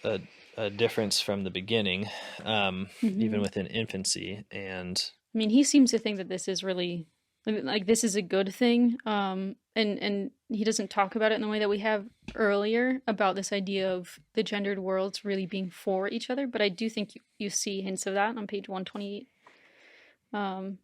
a difference from the beginning, even Hmm. within infancy, and I mean, he seems to think that this is really like this is a good thing. And he doesn't talk about it in the way that we have earlier about this idea of the gendered worlds really being for each other. But I do think you see hints of that on page 128. Um,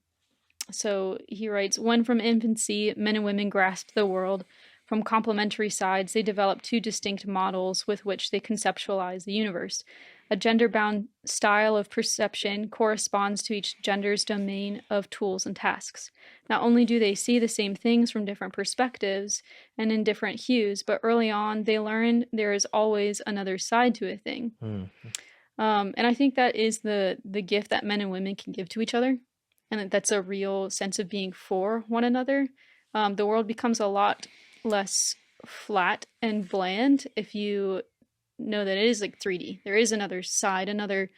so he writes, when from infancy men and women grasp the world from complementary sides, they develop two distinct models with which they conceptualize the universe. A gender bound style of perception corresponds to each gender's domain of tools and tasks. Not only do they see the same things from different perspectives and in different hues, but early on they learn there is always another side to a thing. hmm, And I think that is the gift that men and women can give to each other, and that's a real sense of being for one another. The world becomes a lot less flat and bland if you know that it is like 3D. There is another side, another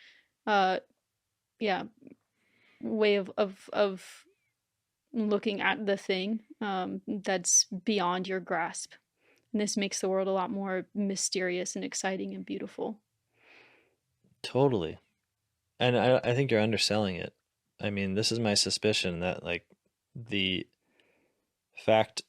uh yeah way of looking at the thing that's beyond your grasp. And this makes the world a lot more mysterious and exciting and beautiful. totally. And I think you're underselling it. I mean, this is my suspicion that like the fact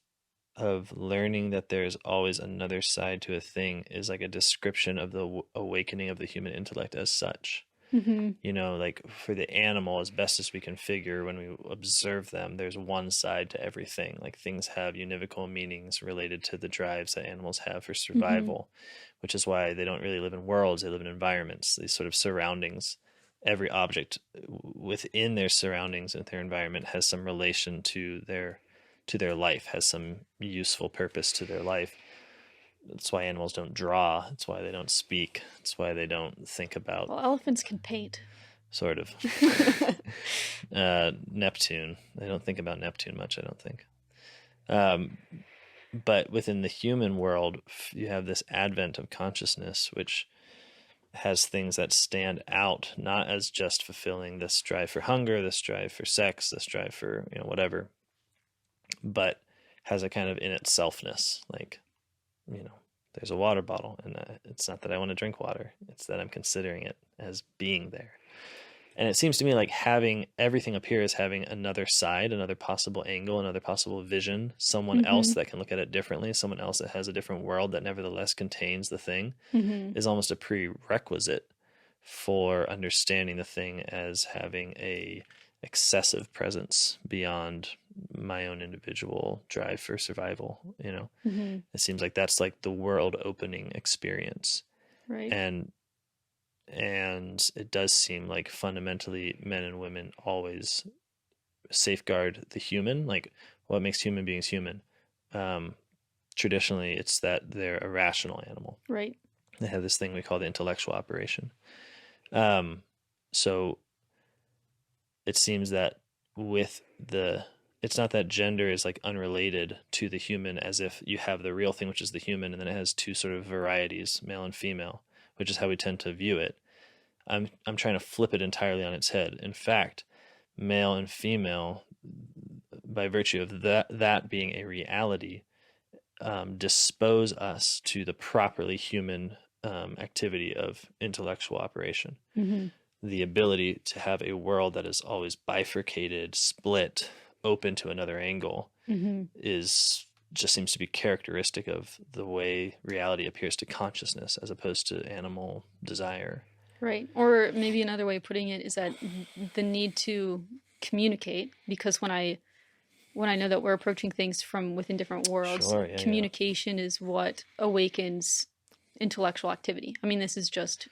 of learning that there's always another side to a thing is like a description of the awakening of the human intellect as such. Hmm. Like for the animal, as best as we can figure when we observe them, there's one side to everything. Like things have univocal meanings related to the drives that animals have for Hmm. survival, which is why they don't really live in worlds, they live in environments, these sort of surroundings. Every object within their surroundings and their environment has some relation to their life, has some useful purpose to their life. That's why animals don't draw. It's why they don't speak. It's why they don't think about Well, elephants can paint. sort of Neptune. They don't think about Neptune much, I don't think. Um, but within the human world, you have this advent of consciousness, which has things that stand out, not as just fulfilling this drive for hunger, this drive for sex, this drive for, whatever, but has a kind of in itselfness. Like, there's a water bottle, and it's not that I want to drink water, it's that I'm considering it as being there. And it seems to me like having everything appear as having another side, another possible angle, another possible vision, someone else Mm-hmm. that can look at it differently, someone else that has a different world that nevertheless contains the thing, Mm-hmm. is almost a prerequisite for understanding the thing as having a excessive presence beyond my own individual drive for survival. Mm-hmm. It seems like that's like the world opening experience. Right. And and it does seem like fundamentally men and women always safeguard the human, like what makes human beings human. um, Traditionally it's that they're a rational animal. Right. They have this thing we call the intellectual operation. um, so it seems that with the it's not that gender is like unrelated to the human, as if you have the real thing, which is the human, and then it has two sort of varieties, male and female, which is how we tend to view it. I'm trying to flip it entirely on its head. In fact, male and female, by virtue of that being a reality, dispose us to the properly human activity of intellectual operation. Mm-hmm. The ability to have a world that is always bifurcated, split, open to another angle, Mm-hmm. is just seems to be characteristic of the way reality appears to consciousness as opposed to animal desire. Right. Or maybe another way of putting it is that the need to communicate, because when I know that we're approaching things from within different worlds, Sure, yeah, yeah. communication is what awakens intellectual activity. I mean, this is just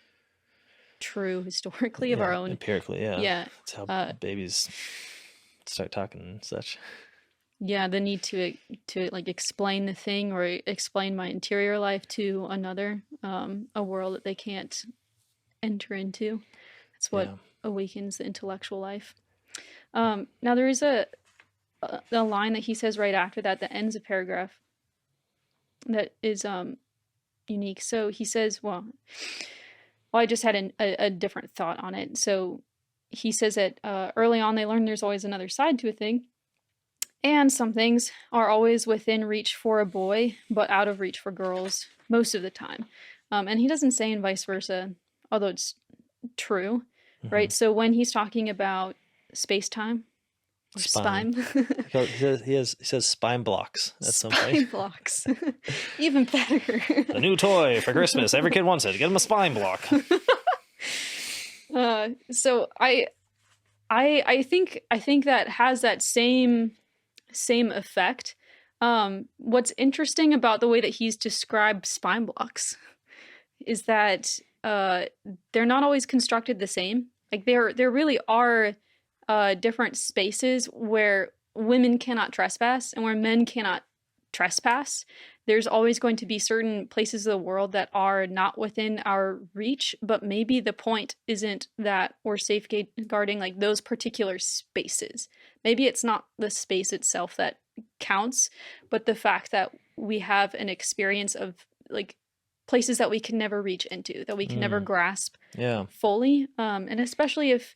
true historically of our Yeah, own. empirically, yeah. Yeah. That's how Uh, babies start talking and such. yeah, the need to like explain the thing or explain my interior life to another, a world that they can't enter into. That's what Yeah. awakens the intellectual life. Now there is a line that he says right after that ends a paragraph that is unique. So he says, well, I just had a different thought on it. So he says that early on they learn there's always another side to a thing, and some things are always within reach for a boy, but out of reach for girls most of the time. And he doesn't say and vice versa, although it's true, Hmm. right? So when he's talking about space time or Spime. spime, He says spine blocks at some point. spine blocks, even better. A new toy for Christmas. Every kid wants it. Get them a spine block. So I think that has that same effect. What's interesting about the way that he's described spine blocks is that they're not always constructed the same. Like there really are different spaces where women cannot trespass and where men cannot trespass. There's always going to be certain places of the world that are not within our reach, but maybe the point isn't that we're safeguarding like those particular spaces. Maybe it's not the space itself that counts, but the fact that we have an experience of like places that we can never reach into, that we can never Mm, grasp yeah. fully. And especially if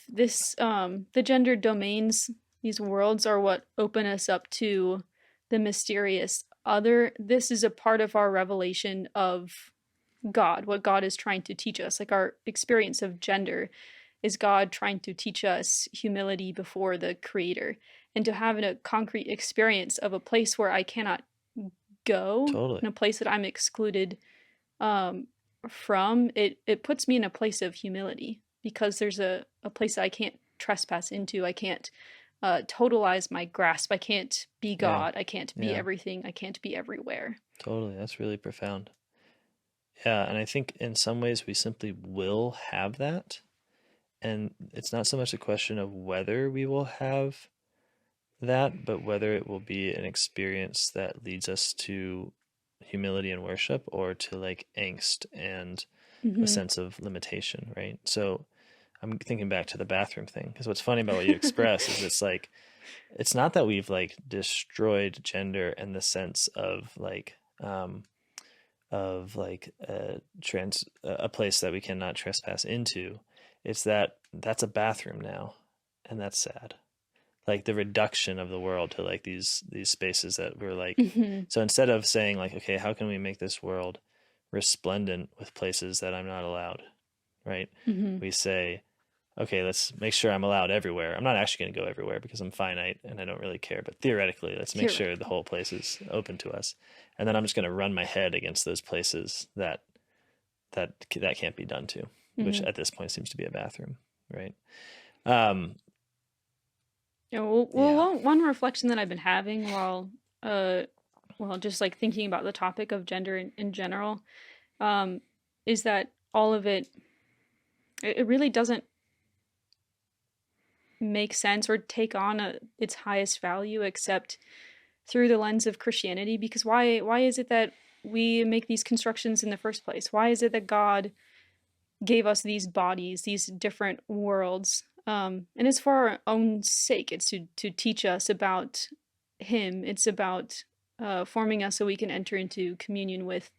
this the gender domains, these worlds are what open us up to the mysterious other. This is a part of our revelation of God, what God is trying to teach us. Like our experience of gender is God trying to teach us humility before the creator, and to have a concrete experience of a place where I cannot go, Totally. in a place that I'm excluded um, from, it puts me in a place of humility, because there's a place that I can't trespass into. I can't totalize my grasp. I can't be Yeah. God. I can't be Yeah. everything. I can't be everywhere. Totally. That's really profound. Yeah. And I think in some ways we simply will have that. And it's not so much a question of whether we will have that, but whether it will be an experience that leads us to humility and worship, or to like angst and a Mm-hmm. sense of limitation, right? So I'm thinking back to the bathroom thing, because what's funny about what you express is it's like, it's not that we've like destroyed gender in the sense of like of like a place that we cannot trespass into. It's that that's a bathroom now, and that's sad. Like the reduction of the world to like these spaces that we're like. Hmm. So instead of saying like, okay, how can we make this world resplendent with places that I'm not allowed, right? Hmm. We say, okay, let's make sure I'm allowed everywhere. I'm not actually going to go everywhere because I'm finite and I don't really care. But theoretically, let's make sure the Theoretically. whole place is open to us. And then I'm just going to run my head against those places that can't be done to, which Hmm. at this point seems to be a bathroom, right? Um, Yeah, well, yeah, one reflection that I've been having uh, while just like thinking about the topic of gender in general, um, is that all of it really doesn't make sense or take on its highest value except through the lens of Christianity. Because why is it that we make these constructions in the first place? Why is it that God gave us these bodies, these different worlds? And it's for our own sake. It's to teach us about Him. It's about forming us so we can enter into communion with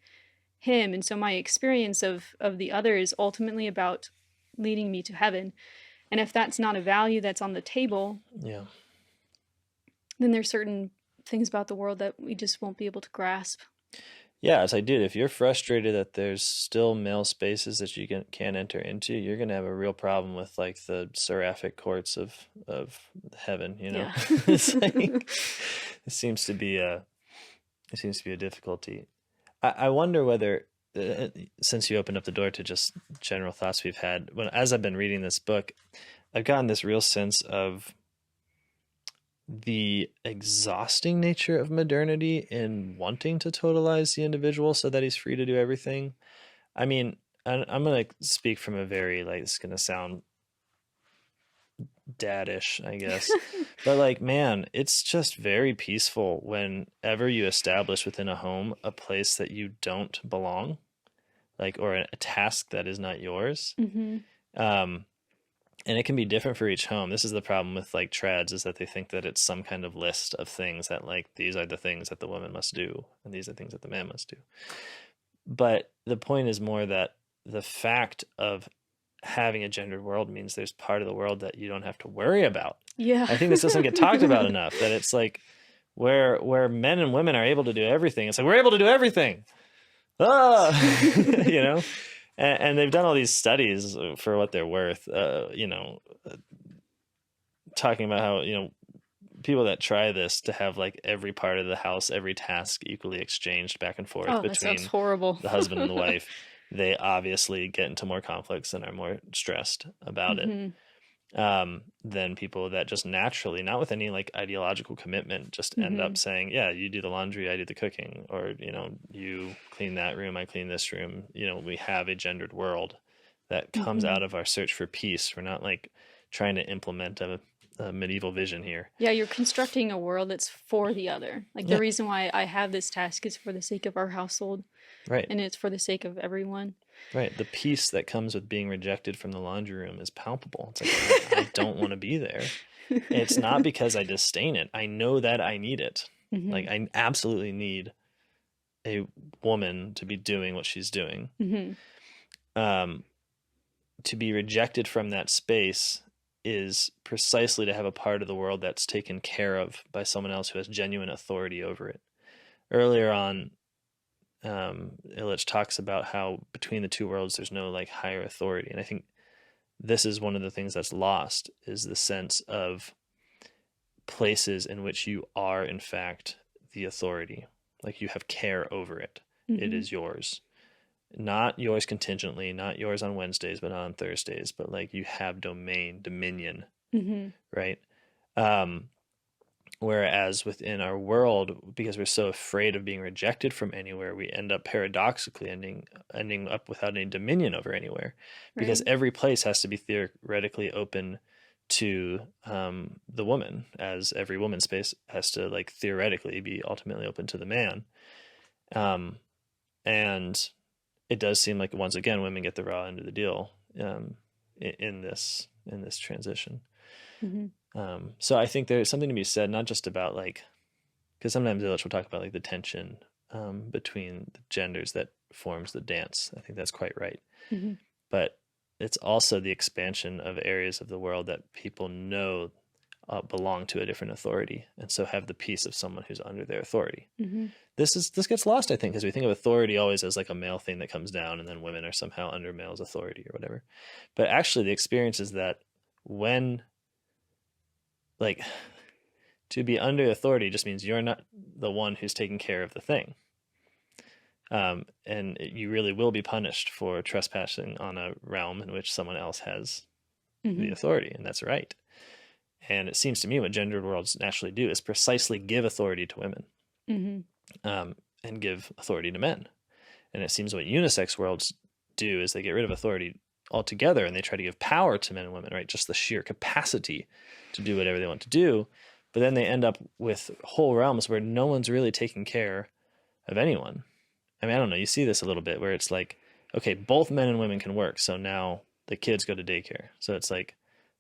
Him. And so my experience of the other is ultimately about leading me to heaven. And if that's not a value that's on the table, yeah. then there's certain things about the world that we just won't be able to grasp. Yeah, as I did. If you're frustrated that there's still male spaces that you can't enter into, you're gonna have a real problem with like the seraphic courts of heaven. You know, Yeah. it's like it seems to be a it seems to be a difficulty. I wonder whether since you opened up the door to just general thoughts we've had when as I've been reading this book, I've gotten this real sense of the exhausting nature of modernity in wanting to totalize the individual so that he's free to do everything. I mean, I'm gonna speak from a very like it's gonna sound daddish, I guess, but like, man, it's just very peaceful whenever you establish within a home a place that you don't belong, like, or a task that is not yours. Hmm. Um, and it can be different for each home. This is the problem with like trads is that they think that it's some kind of list of things that like these are the things that the woman must do and these are things that the man must do. But the point is more that the fact of having a gendered world means there's part of the world that you don't have to worry about. Yeah. I think this doesn't get talked about enough that it's like where men and women are able to do everything. It's like we're able to do everything. Ah, you know, and they've done all these studies for what they're worth. Talking about how people that try this to have like every part of the house, every task equally exchanged back and forth Oh, that sounds between horrible. the husband and the wife, they obviously get into more conflicts and are more stressed about it Hmm. than people that just naturally, not with any like ideological commitment, just end up Hmm. saying, yeah, you do the laundry, I do the cooking, or, you clean that room, I clean this room. We have a gendered world that comes Hmm. out of our search for peace. We're not like trying to implement a medieval vision here. Yeah, you're constructing a world that's for the other. Like the Yeah, reason why I have this task is for the sake of our household right. and it's for the sake of everyone. Right. The peace that comes with being rejected from the laundry room is palpable. It's like, I don't want to be there. It's not because I disdain it. I know that I need it. Hmm. Like, I absolutely need a woman to be doing what she's doing. Hmm. Um, to be rejected from that space is precisely to have a part of the world that's taken care of by someone else who has genuine authority over it. Earlier on, Illich talks about how between the two worlds, there's no like higher authority. And I think this is one of the things that's lost is the sense of places in which you are in fact the authority, like you have care over it. It Hmm. is yours, not yours contingently, not yours on Wednesdays but not on Thursdays, but like you have dominion, Hmm. right? um Whereas within our world, because we're so afraid of being rejected from anywhere, we end up paradoxically ending up without any dominion over anywhere, because Right. every place has to be theoretically open to the woman, as every woman space has to like theoretically be ultimately open to the man. Um, and it does seem like once again women get the raw end of the deal in this transition. Hmm. So I think there's something to be said, not just about like, because sometimes Illich will talk about like the tension between the genders that forms the dance. I think that's quite right. Mm-hmm. But it's also the expansion of areas of the world that people know belong to a different authority, and so have the peace of someone who's under their authority. Mm-hmm. This gets lost, I think, because we think of authority always as like a male thing that comes down, and then women are somehow under male's authority or whatever. But actually, the experience is that when, like, to be under authority just means you're not the one who's taking care of the thing. And you really will be punished for trespassing on a realm in which someone else has the Mm-hmm. authority, and that's right. And it seems to me what gendered worlds naturally do is precisely give authority to women, Mm-hmm. and give authority to men. And it seems what unisex worlds do is they get rid of authority altogether, and they try to give power to men and women, right? Just the sheer capacity to do whatever they want to do. But then they end up with whole realms where no one's really taking care of anyone. I mean, I don't know. You see this a little bit where it's like, okay, both men and women can work. So now the kids go to daycare. So it's like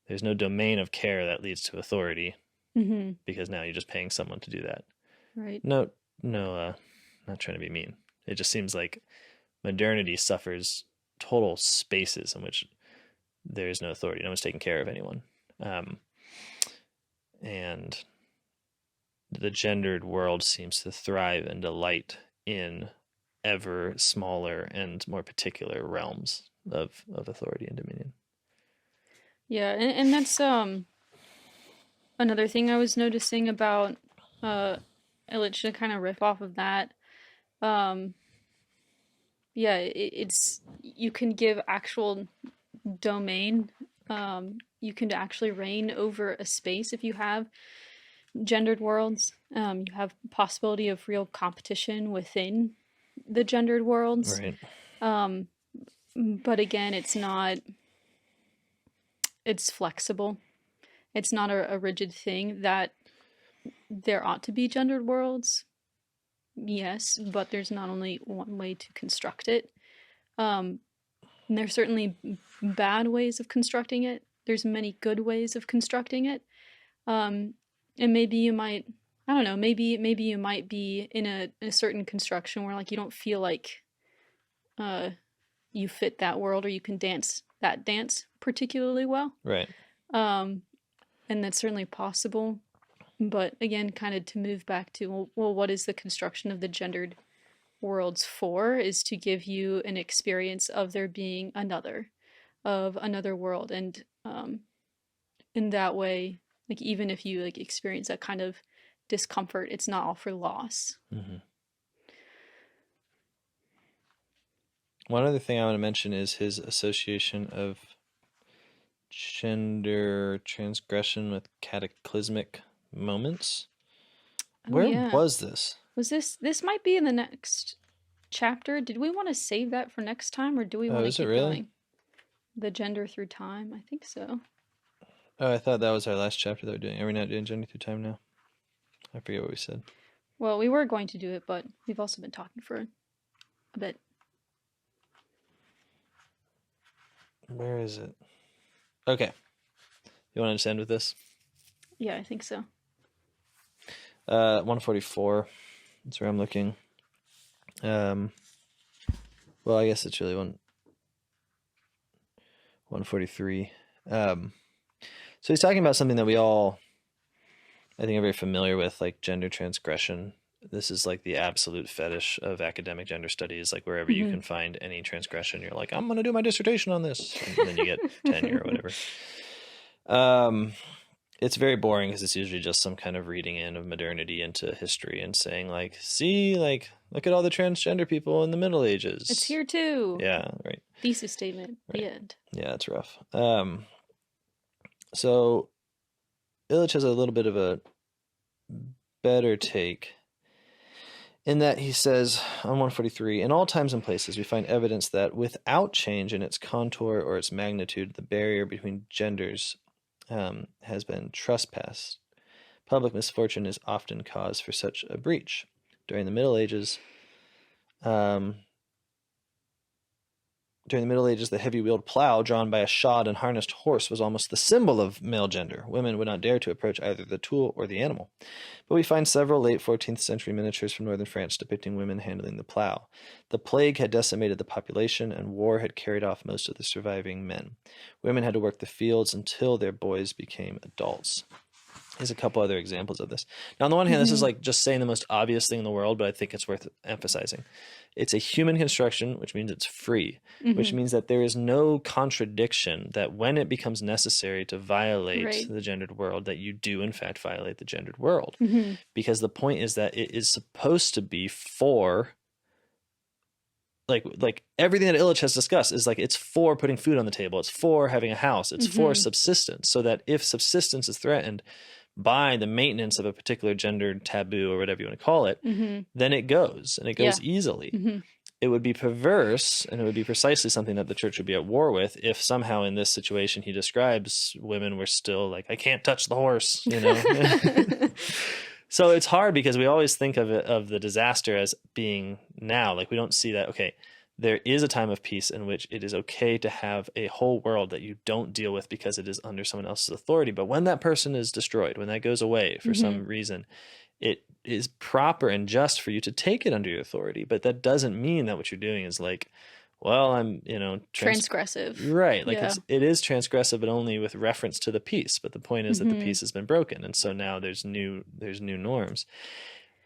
there's no domain of care that leads to authority, Mm-hmm. because now you're just paying someone to do that. Right. No, no, not trying to be mean. It just seems like modernity suffers total spaces in which there is no authority. No one's taking care of anyone. Um, and the gendered world seems to thrive and delight in ever smaller and more particular realms of authority and dominion. Yeah, and that's another thing I was noticing about Illich, to kind of riff off of that. Um, yeah, it's you can give actual domain. You can actually reign over a space if you have gendered worlds. You have possibility of real competition within the gendered worlds. Right. Um, but again, it's flexible. It's not a rigid thing that there ought to be gendered worlds. Yes, but there's not only one way to construct it. Um, and there's certainly bad ways of constructing it. There's many good ways of constructing it. Um, and maybe you might, I don't know, maybe you might be in a certain construction where like you don't feel like uh, you fit that world or you can dance that dance particularly well. Right. Um, and that's certainly possible. But again, kind of to move back to, well, what is the construction of the gendered worlds for? Is to give you an experience of there being of another world. And in that way, like even if you like experience that kind of discomfort, it's not all for loss. Mm-hmm. One other thing I want to mention is his association of gender transgression with cataclysmic moments. Oh Where yeah. was this? Was this might be in the next chapter? Did we want to save that for next time or do we Oh, want to is it keep really? going? The gender through time? I think so. Oh, I thought that was our last chapter that we're doing. Are we not doing gender through time now? I forget what we said. Well, we were going to do it, but we've also been talking for a bit. Where is it? Okay. You want to just end with this? Yeah, I think so. 144. That's where I'm looking. Well, I guess it's really 143. So he's talking about something that we all, I think, are very familiar with, like gender transgression. This is like the absolute fetish of academic gender studies. Like wherever you can find any transgression, you're like, I'm going to do my dissertation on this. And then you get tenure or whatever. It's very boring because it's usually just some kind of reading in of modernity into history and saying like, see, like, look at all the transgender people in the Middle Ages. It's here too. Yeah, right. Thesis statement. Right. The end. Yeah, it's rough. So Illich has a little bit of a better take in that he says on 143, in all times and places we find evidence that without change in its contour or its magnitude, the barrier between genders has been trespassed. Public misfortune is often cause for such a breach. During the Middle Ages, During the Middle Ages, the heavy-wheeled plow drawn by a shod and harnessed horse was almost the symbol of male gender. Women would not dare to approach either the tool or the animal. But we find several late 14th century miniatures from northern France depicting women handling the plow. The plague had decimated the population, and war had carried off most of the surviving men. Women had to work the fields until their boys became adults. Here's a couple other examples of this. Now, on the one hand, this is like just saying the most obvious thing in the world, but I think it's worth emphasizing. It's a human construction, which means it's free, which means that there is no contradiction that when it becomes necessary to violate Right. the gendered world, that you do in fact violate the gendered world. Mm-hmm. Because the point is that it is supposed to be for, like everything that Illich has discussed is like, it's for putting food on the table, it's for having a house, it's for subsistence, so that if subsistence is threatened by the maintenance of a particular gendered taboo or whatever you want to call it, then it goes, and it goes easily. It would be perverse, and it would be precisely something that the church would be at war with if somehow in this situation he describes women were still like, I can't touch the horse, you know? So it's hard because we always think of it, of the disaster as being now. Like, we don't see that, okay, there is a time of peace in which it is okay to have a whole world that you don't deal with because it is under someone else's authority. But when that person is destroyed, when that goes away for some reason, it is proper and just for you to take it under your authority. But that doesn't mean that what you're doing is like, well, I'm, you know, Transgressive. right. Like, Yeah. it is transgressive, but only with reference to the peace. But the point is that the peace has been broken. And so now there's new norms.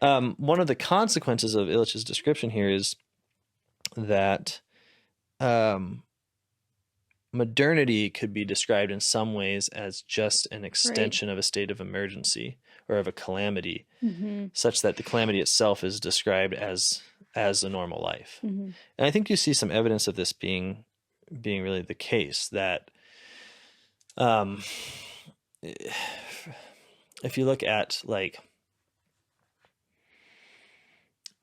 One of the consequences of Illich's description here is that modernity could be described in some ways as just an extension of a state of emergency or of a calamity, such that the calamity itself is described as a normal life. And I think you see some evidence of this being really the case, that if you look at, like,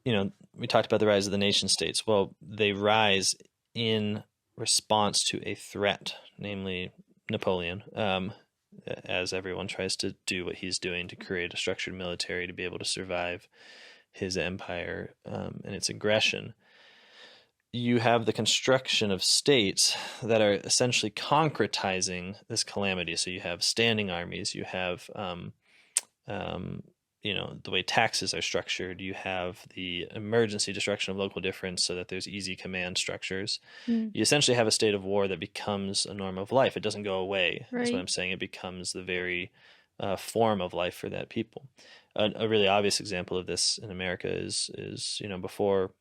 you know, we talked about the rise of the nation states. Well, they rise in response to a threat, namely Napoleon, as everyone tries to do what he's doing to create a structured military to be able to survive his empire and its aggression. You have the construction of states that are essentially concretizing this calamity. So you have standing armies, you have you know, the way taxes are structured, you have the emergency destruction of local difference so that there's easy command structures. You essentially have a state of war that becomes a norm of life. It doesn't go away. That's what I'm saying. It becomes the very form of life for that people. A really obvious example of this in America is, you know, before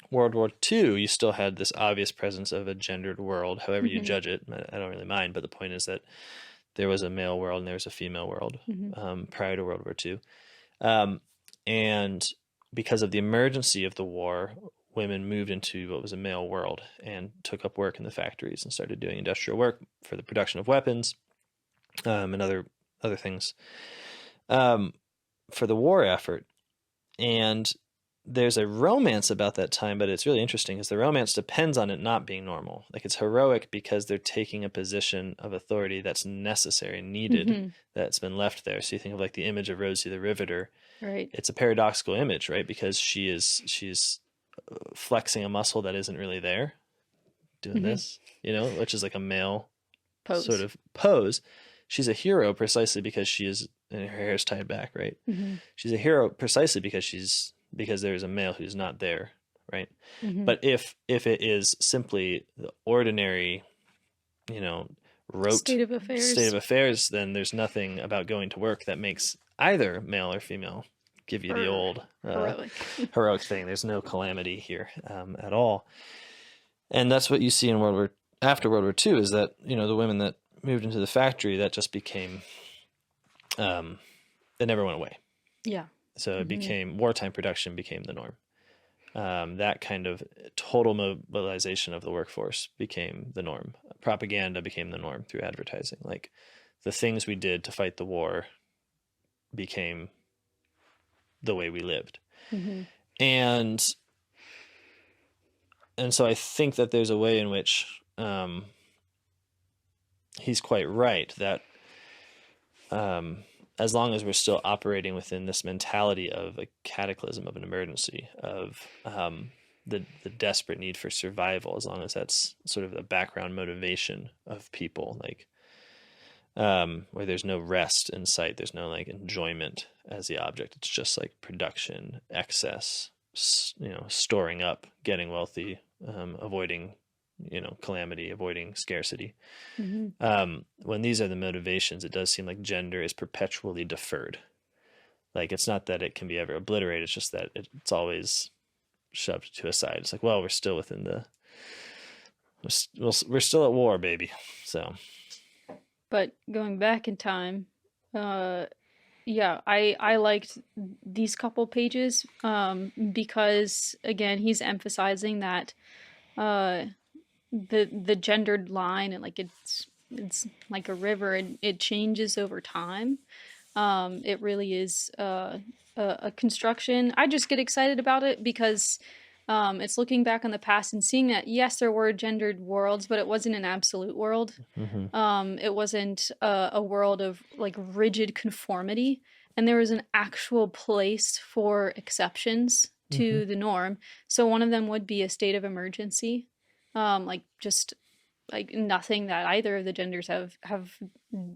World War II, you still had this obvious presence of a gendered world, however you judge it. I don't really mind, but the point is that there was a male world and there was a female world prior to World War II. And because of the emergency of the war, women moved into what was a male world and took up work in the factories and started doing industrial work for the production of weapons and other things for the war effort. And there's a romance about that time, but it's really interesting because the romance depends on it not being normal. Like, it's heroic because they're taking a position of authority that's necessary, needed, that's been left there. So you think of, like, the image of Rosie the Riveter. Right. It's a paradoxical image, right? Because she's flexing a muscle that isn't really there, doing this, you know, which is like a male sort of pose. She's a hero precisely because she is, and her hair is tied back, right? She's a hero precisely because there is a male who's not there, right? But if it is simply the ordinary, you know, rote State of affairs, then there's nothing about going to work that makes either male or female give you the old heroic thing. There's no calamity here at all. And that's what you see in after World War II, is that, you know, the women that moved into the factory, that just became, it never went away. Yeah. So it became, wartime production became the norm. That kind of total mobilization of the workforce became the norm. Propaganda became the norm through advertising. Like, the things we did to fight the war became the way we lived. And so I think that there's a way in which he's quite right that as long as we're still operating within this mentality of a cataclysm, of an emergency, of the desperate need for survival, as long as that's sort of the background motivation of people, like where there's no rest in sight, there's no like enjoyment as the object. It's just like production, excess, storing up, getting wealthy, avoiding, calamity, avoiding scarcity. Hmm. When these are the motivations, it does seem like gender is perpetually deferred. Like it's not that it can be ever obliterated; it's just that it's always shoved to a side. It's like, well, we're still within the, we're still at war, baby. So, But going back in time, uh, yeah, I liked these couple pages because again he's emphasizing that uh, the gendered line, and like it's like a river and it changes over time. It really is a construction. I just get excited about it because it's looking back on the past and seeing that yes, there were gendered worlds, but it wasn't an absolute world. mm-hmm, It wasn't a world of like rigid conformity, and there was an actual place for exceptions mm-hmm, to the norm. So one of them would be a state of emergency, like just like nothing that either of the genders have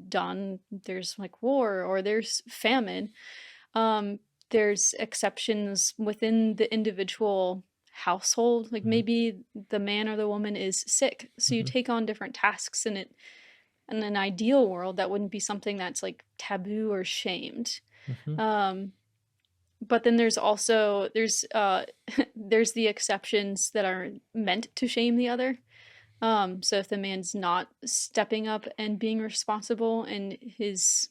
done. There's like war or there's famine. Um, there's exceptions within the individual household. Like mm-hmm, maybe the man or the woman is sick, so you mm-hmm, take on different tasks, and it in an ideal world that wouldn't be something that's like taboo or shamed. mm-hmm. Um, but then there's also there's the exceptions that are meant to shame the other. So if the man's not stepping up and being responsible in his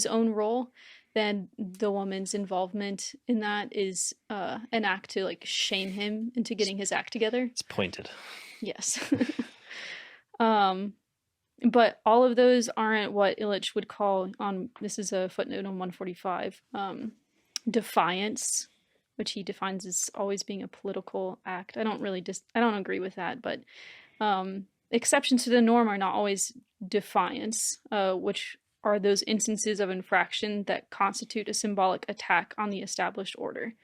own role, then the woman's involvement in that is an act to like shame him into getting his act together. It's pointed. Yes. um, but all of those aren't what Illich would call on this is a footnote on 145 defiance, which he defines as always being a political act. I don't really I don't agree with that, but exceptions to the norm are not always defiance, which are those instances of infraction that constitute a symbolic attack on the established order.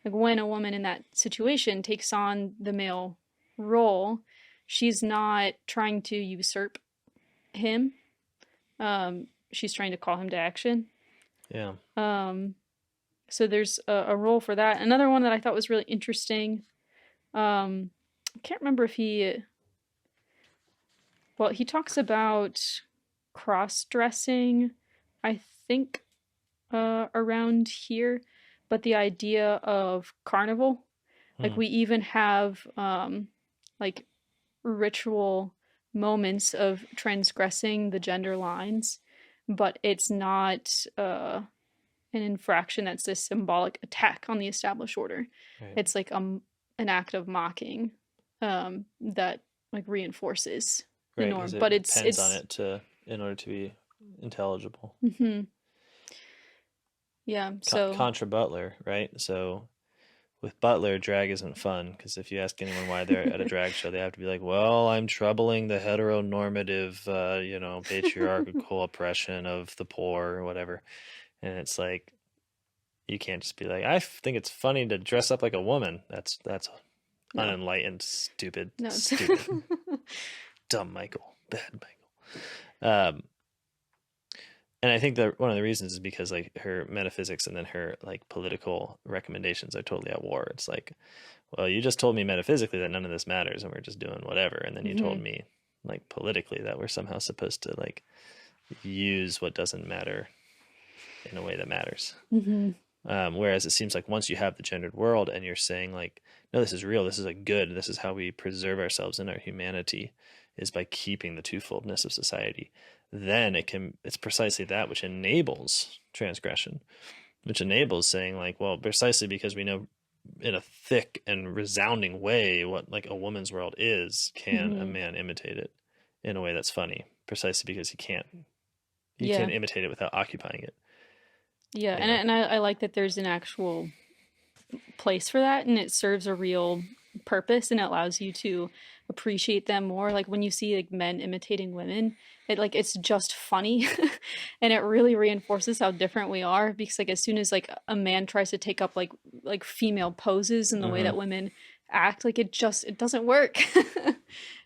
Like when a woman in that situation takes on the male role, she's not trying to usurp him. She's trying to call him to action. Yeah. So there's a role for that. Another one that I thought was really interesting. I can't remember if he talks about cross-dressing, I think, around here, but the idea of carnival, like Hmm. we even have like ritual moments of transgressing the gender lines, but it's not an infraction that's a symbolic attack on the established order. Right. It's like an act of mocking that like reinforces the Right, because norm. it But depends on it's it to in order to be intelligible. mm-hmm. Yeah. So Contra Butler, right? So with Butler, drag isn't fun because if you ask anyone why they're at a drag show, they have to be like, "Well, I'm troubling the heteronormative, patriarchal oppression of the poor or whatever," and it's like you can't just be like, "I think it's funny to dress up like a woman." That's no, unenlightened, stupid, no. stupid, dumb Michael, bad Michael. And I think that one of the reasons is because like her metaphysics and then her like political recommendations are totally at war. It's like, well, you just told me metaphysically that none of this matters and we're just doing whatever, and then you Mm-hmm. told me like politically that we're somehow supposed to like use what doesn't matter in a way that matters. Mm-hmm. Whereas it seems like once you have the gendered world and you're saying like, no, this is real, this is a good, this is how we preserve ourselves in our humanity, is by keeping the twofoldness of society, then it's precisely that which enables transgression, which enables saying like, well, precisely because we know in a thick and resounding way what like a woman's world is, can a Mm-hmm. man imitate it in a way that's funny, precisely because he Yeah. can't imitate it without occupying it, Yeah. you And know. I like that there's an actual place for that, and it serves a real purpose, and it allows you to appreciate them more. Like when you see like men imitating women, it's just funny and it really reinforces how different we are, because like as soon as like a man tries to take up like female poses in the way Mm-hmm. that women act, like it doesn't work.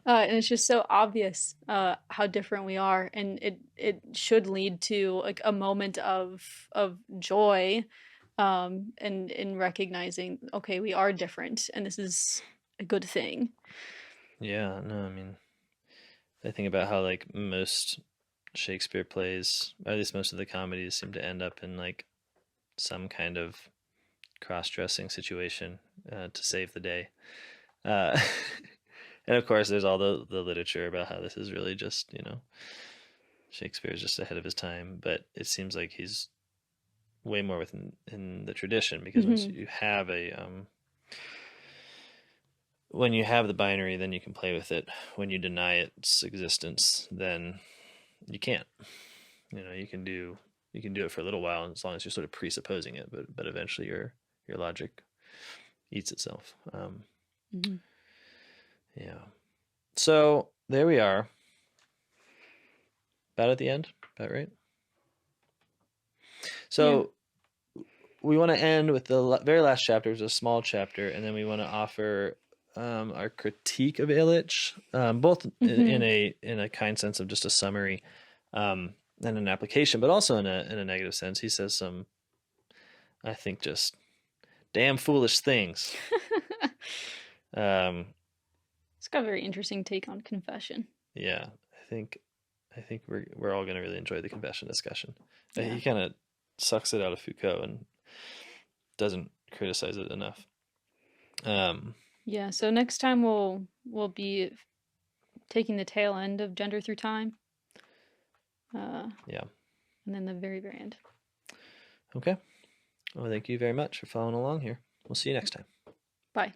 And it's just so obvious how different we are, and it should lead to like a moment of joy, and in recognizing, okay, we are different and this is a good thing. Yeah, no, I mean, I think about how like most Shakespeare plays, or at least most of the comedies, seem to end up in like some kind of cross-dressing situation to save the day. Uh, and of course, there's all the literature about how this is really just, Shakespeare is just ahead of his time. But it seems like he's way more within in the tradition, because once Hmm. you have a when you have the binary, then you can play with it. When you deny its existence, then you can't. You can do it for a little while, as long as you're sort of presupposing it, but eventually your logic eats itself. Hmm. Yeah. So there we are, about at the end, about right. Yeah. So we want to end with the very last chapter, which is a small chapter, and then we want to offer our critique of Illich, both in Hmm. a kind sense of just a summary, and an application, but also in a negative sense. He says some, I think, just damn foolish things. Um, It's got a very interesting take on confession. yeah, I think we're all gonna really enjoy the confession discussion. Yeah. He kind of sucks it out of Foucault and doesn't criticize it enough. Um, Yeah, so next time we'll be taking the tail end of Gender Through Time, uh, yeah. and then the very, very end. Okay. Well, thank you very much for following along here. We'll see you next time. Bye.